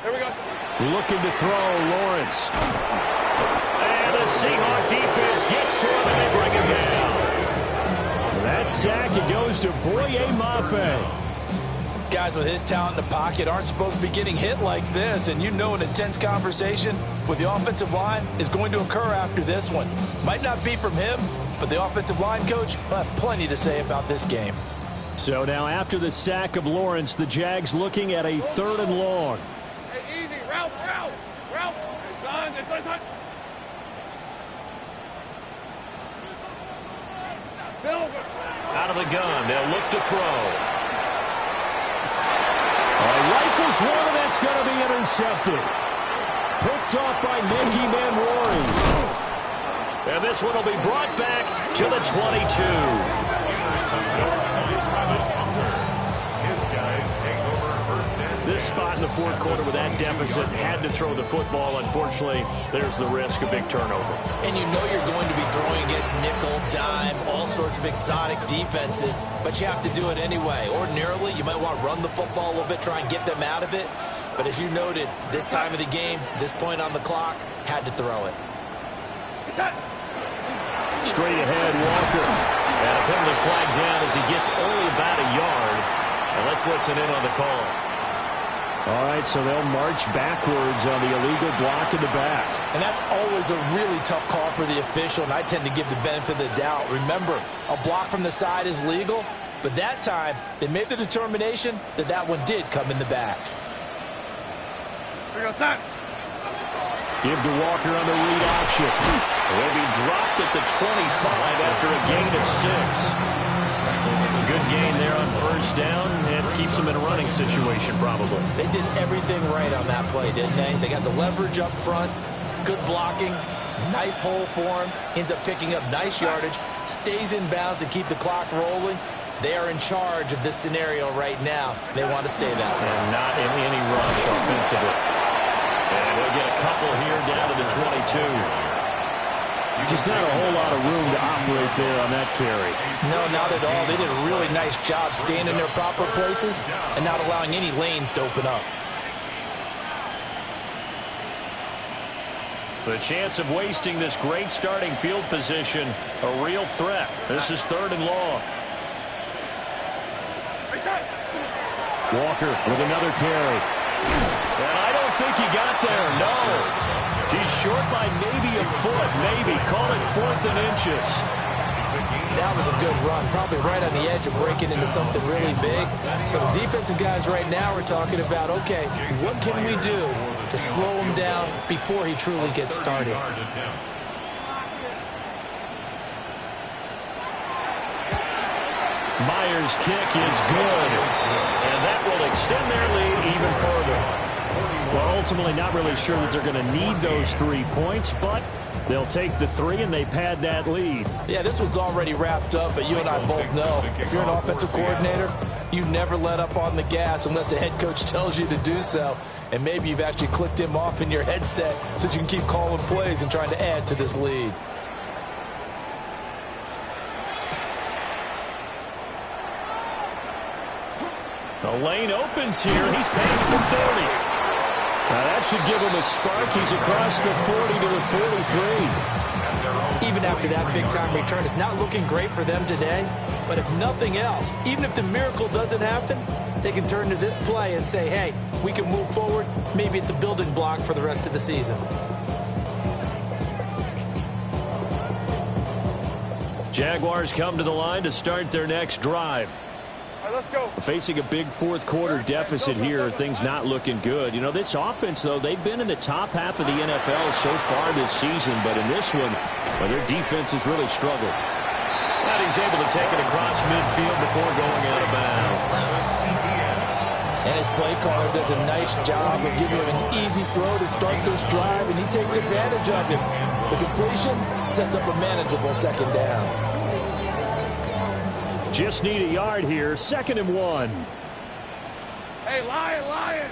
Here we go. Looking to throw, Lawrence. And the Seahawks defense gets to him and they bring him down. That sack, it goes to Boye Mafe. Guys with his talent in the pocket aren't supposed to be getting hit like this, and you know an intense conversation with the offensive line is going to occur after this one. Might not be from him, but the offensive line coach will have plenty to say about this game. So now after the sack of Lawrence, the Jags looking at a 3rd and long. Hey, easy. Ralph. Hey, son. Silver. Out of the gun, they'll look to throw. Rifles one, and that's going to be intercepted. Picked off by Nicky Manwari. And this one will be brought back to the 22. This spot in the fourth quarter with that deficit had to throw the football. Unfortunately, there's the risk of big turnover. And you know you're going to be throwing against nickel, dime, all sorts of exotic defenses, but you have to do it anyway. Ordinarily, you might want to run the football a little bit, try and get them out of it. But as you noted, this time of the game, this point on the clock, had to throw it. Straight ahead, Walker. And a penalty flag down as he gets only about a yard. And let's listen in on the call. All right, so they'll march backwards on the illegal block in the back. And that's always a really tough call for the official, and I tend to give the benefit of the doubt. Remember, a block from the side is legal, but that time they made the determination that that one did come in the back. Here we go, son. Give to Walker on the read option. Will be dropped at the 25 after a gain of 6. Good gain there on first down, and keeps them in a running situation probably. They did everything right on that play, didn't they? They got the leverage up front, good blocking, nice hole for him, ends up picking up nice yardage, stays in bounds to keep the clock rolling. They are in charge of this scenario right now. They want to stay that way. And not in any rush offensively. And they'll get a couple here down to the 22. Just not a whole lot of room to operate there on that carry. No, not at all. They did a really nice job staying in their proper places and not allowing any lanes to open up. The chance of wasting this great starting field position, a real threat. This is 3rd and long. Walker with another carry. And I don't think he got there, no. He's short by maybe a foot, maybe. Call it 4th and inches. That was a good run, probably right on the edge of breaking into something really big. So the defensive guys right now are talking about, okay, what can we do to slow him down before he truly gets started? Myers' kick is good, and that will extend their lead even further. Well, ultimately not really sure that they're going to need those 3 points, but they'll take the 3 and they pad that lead. Yeah, this one's already wrapped up, but you and I both know if you're an offensive coordinator, you never let up on the gas unless the head coach tells you to do so. And maybe you've actually clicked him off in your headset so you can keep calling plays and trying to add to this lead. The lane opens here. He's past the 30. Now that should give him a spark. He's across the 40 to the 43. Even after that big-time return, it's not looking great for them today. But if nothing else, even if the miracle doesn't happen, they can turn to this play and say, hey, we can move forward. Maybe it's a building block for the rest of the season. Jaguars come to the line to start their next drive. All right, let's go. Facing a big fourth-quarter deficit here, things not looking good. You know, this offense, though, they've been in the top half of the NFL so far this season, but in this one, well, their defense has really struggled. And he's able to take it across midfield before going out of bounds. And his play caller does a nice job of giving him an easy throw to start this drive, and he takes advantage of it. The completion sets up a manageable second down. Just need a yard here, 2nd and 1. Hey, Lion.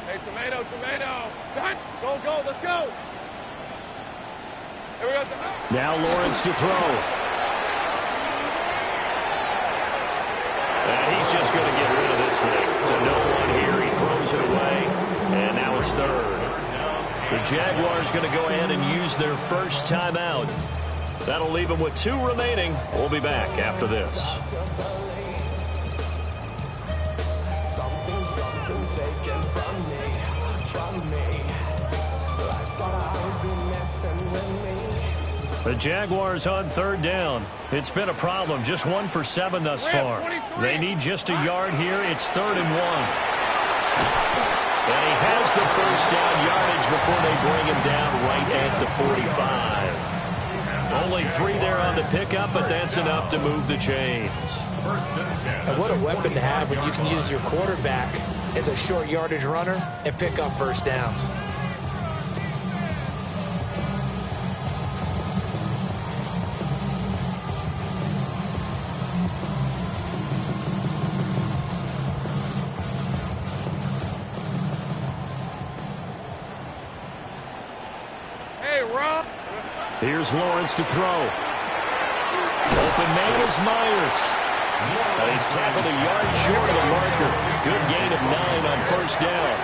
Hey, tomato. Time. Go. Let's go. Here we go. Now Lawrence to throw. And he's just going to get rid of this thing. To no one here. He throws it away. And now it's 3rd. The Jaguars going to go ahead and use their first timeout. That'll leave them with 2 remaining. We'll be back after this. The Jaguars on 3rd down. It's been a problem. Just 1 for 7 thus far. They need just a yard here. It's 3rd and 1. And he has the first down yardage before they bring him down right at the 45. Only 3 there on the pickup, but that's enough to move the chains. And what a weapon to have when you can use your quarterback as a short yardage runner and pick up first downs. Here's Lawrence to throw. Open man is Myers. And he's tackled a yard short of the marker. Good gain of 9 on first down.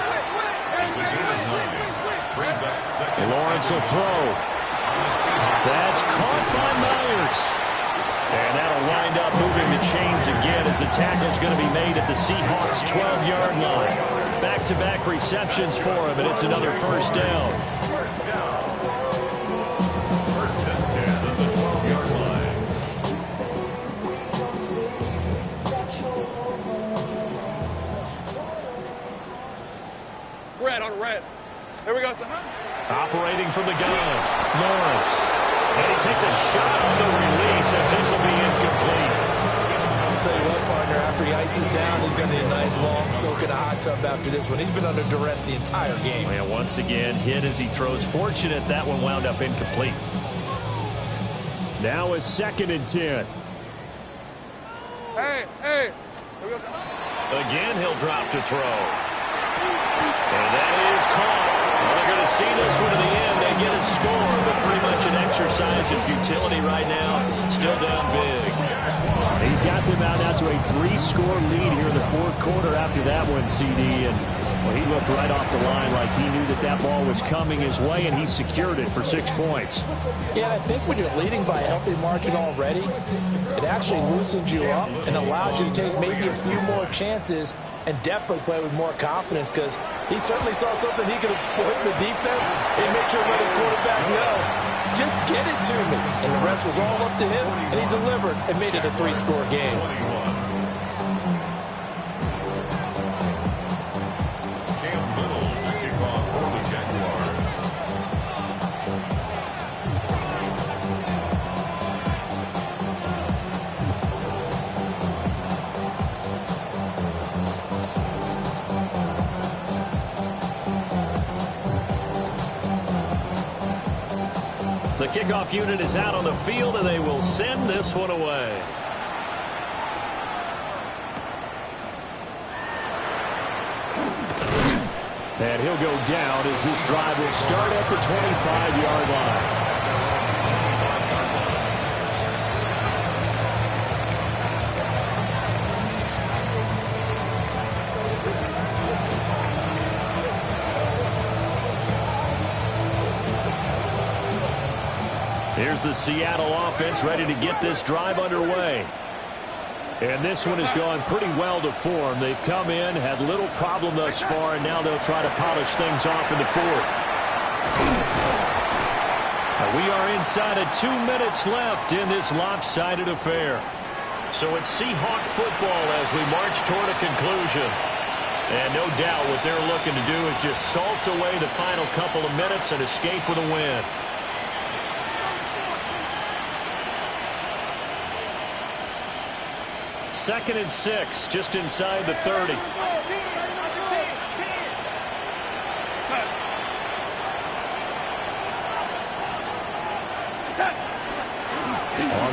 Lawrence will throw. That's caught by Myers. And that'll wind up moving the chains again as the tackle's going to be made at the Seahawks' 12-yard line. Back-to-back receptions for him, and it's another first down. Red. Here we go. Operating from the gun, Lawrence. And he takes a shot on the release as this will be incomplete. I'll tell you what, partner, after he ices down, he's going to need a nice long soak in a hot tub after this one. He's been under duress the entire game. And once again, hit as he throws. Fortunate that one wound up incomplete. Now is 2nd and 10. Hey. Here we go. Again, he'll drop to throw. And that is caught. Well, they're going to see this one to the end. They get a score, but pretty much an exercise in futility right now. Still down big. He's got them out now to a 3-score lead here in the 4th quarter after that one, CD. And well, he looked right off the line like he knew that that ball was coming his way, and he secured it for 6 points. Yeah, I think when you're leading by a healthy margin already, it actually loosens you up and allows you to take maybe a few more chances and definitely play with more confidence, because he certainly saw something he could exploit in the defense and make sure to let his quarterback know, just get it to me. And the rest was all up to him, and he delivered and made it a 3-score game. The kickoff unit is out on the field, and they will send this one away. And he'll go down as this drive will start at the 25-yard line. Here's the Seattle offense ready to get this drive underway. And this one has gone pretty well to form. They've come in, had little problem thus far, and now they'll try to polish things off in the fourth. We are inside of 2 minutes left in this lopsided affair. So it's Seahawk football as we march toward a conclusion. And no doubt what they're looking to do is just salt away the final couple of minutes and escape with a win. Second and 6, just inside the 30. On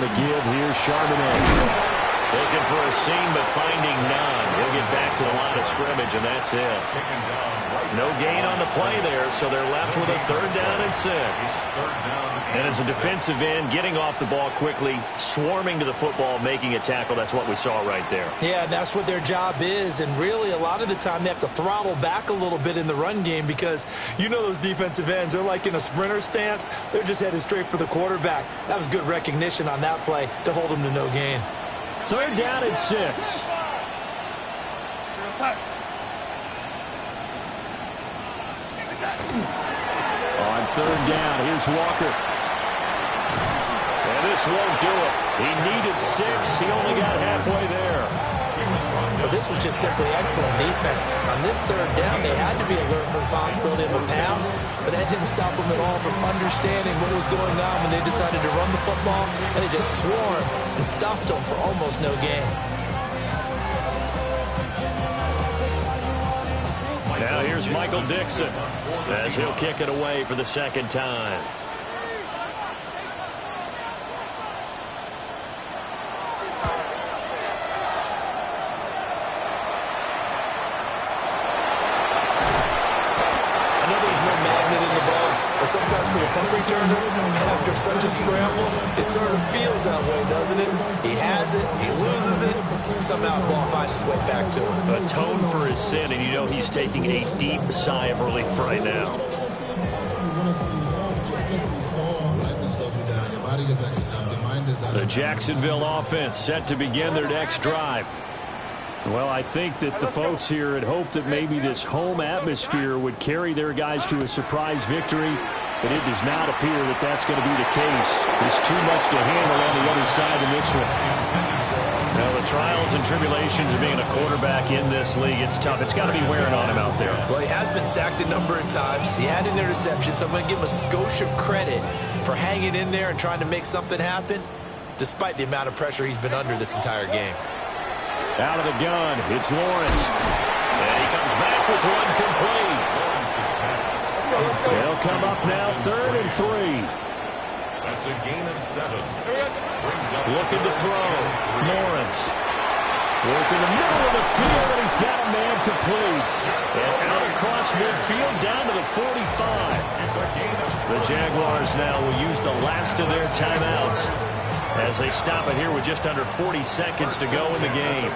the give, here's Charbonnet. Looking for a seam, but finding none. He'll get back to the line of scrimmage, and that's it. No gain on the play there, so they're left with a 3rd down and 6. And as a defensive end, getting off the ball quickly, swarming to the football, making a tackle, that's what we saw right there. Yeah, that's what their job is, and really a lot of the time they have to throttle back a little bit in the run game because you know those defensive ends, they're like in a sprinter stance. They're just headed straight for the quarterback. That was good recognition on that play to hold them to no gain. 3rd down and 6. On 3rd down, here's Walker. And this won't do it. He needed 6. He only got halfway there. But this was just simply excellent defense. On this 3rd down, they had to be alert for the possibility of a pass, but that didn't stop them at all from understanding what was going on when they decided to run the football, and they just swarmed and stopped them for almost no gain. Now here's Michael Dixon as he'll kick it away for the 2nd time. Sometimes for the punt returner, after such a scramble, it sort of feels that way, doesn't it? He has it, he loses it, somehow the ball finds its way back to him. Atone for his sin, and you know he's taking a deep sigh of relief right now. The Jacksonville offense set to begin their next drive. Well, I think that the folks here had hoped that maybe this home atmosphere would carry their guys to a surprise victory, but it does not appear that that's going to be the case. There's too much to handle on the other side in this one. Now, the trials and tribulations of being a quarterback in this league, it's tough. It's got to be wearing on him out there. Well, he has been sacked a number of times. He had an interception, so I'm going to give him a skosh of credit for hanging in there and trying to make something happen, despite the amount of pressure he's been under this entire game. Out of the gun, it's Lawrence. And he comes back with one complete. They'll come up now 3rd and 3. That's a gain of 7. Looking to throw. Lawrence. Working the middle of the field, and he's got a man complete. And out across midfield, down to the 45. The Jaguars now will use the last of their timeouts as they stop it here with just under 40 seconds to go in the game.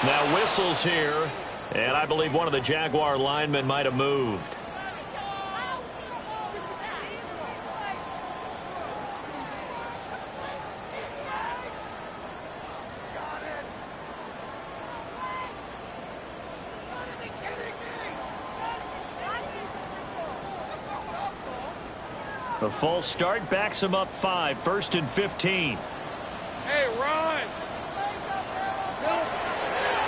Now whistles here, and I believe one of the Jaguar linemen might have moved. A false start backs him up 5, 1st and 15. Hey, run!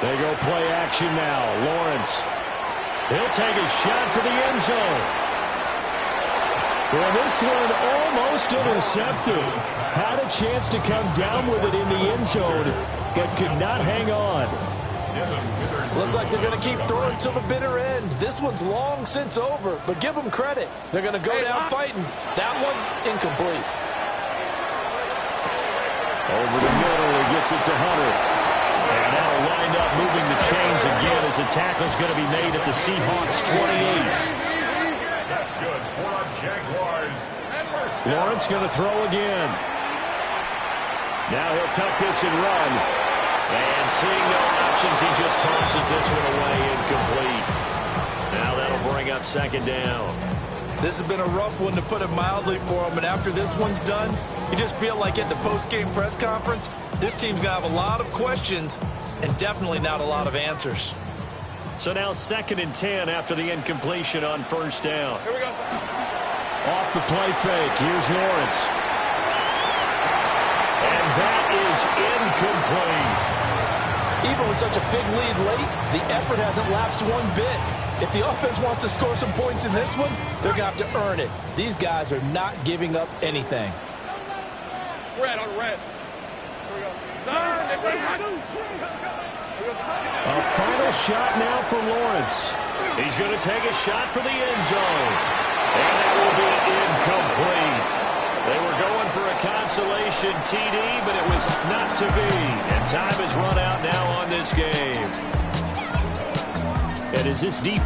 They go play action now. Lawrence. He'll take a shot for the end zone. Well, this one almost intercepted. Had a chance to come down with it in the end zone, but could not hang on. Looks like they're going to keep throwing till the bitter end. This one's long since over, but give them credit. They're going to go down fighting. That one, incomplete. Over the middle, he gets it to Hunter. And that'll wind up moving the chains again as the tackle's going to be made at the Seahawks 28. That's good for our Jaguars. Lawrence going to throw again. Now he'll tuck this and run. And seeing no options, he just tosses this one away incomplete. Now that'll bring up second down. This has been a rough one, to put it mildly, for him. And after this one's done, you just feel like at the post-game press conference, this team's going to have a lot of questions and definitely not a lot of answers. So now 2nd and 10 after the incompletion on first down. Here we go. Off the play fake. Here's Lawrence. And that is incomplete. Even with such a big lead late, the effort hasn't lapsed one bit. If the offense wants to score some points in this one, they're going to have to earn it. These guys are not giving up anything. Red on red. Here we go. A final shot now for Lawrence. He's going to take a shot for the end zone. And that will be incomplete. They were going for a consolation TD, but it was not to be. And time has run out now on this game. And as this defense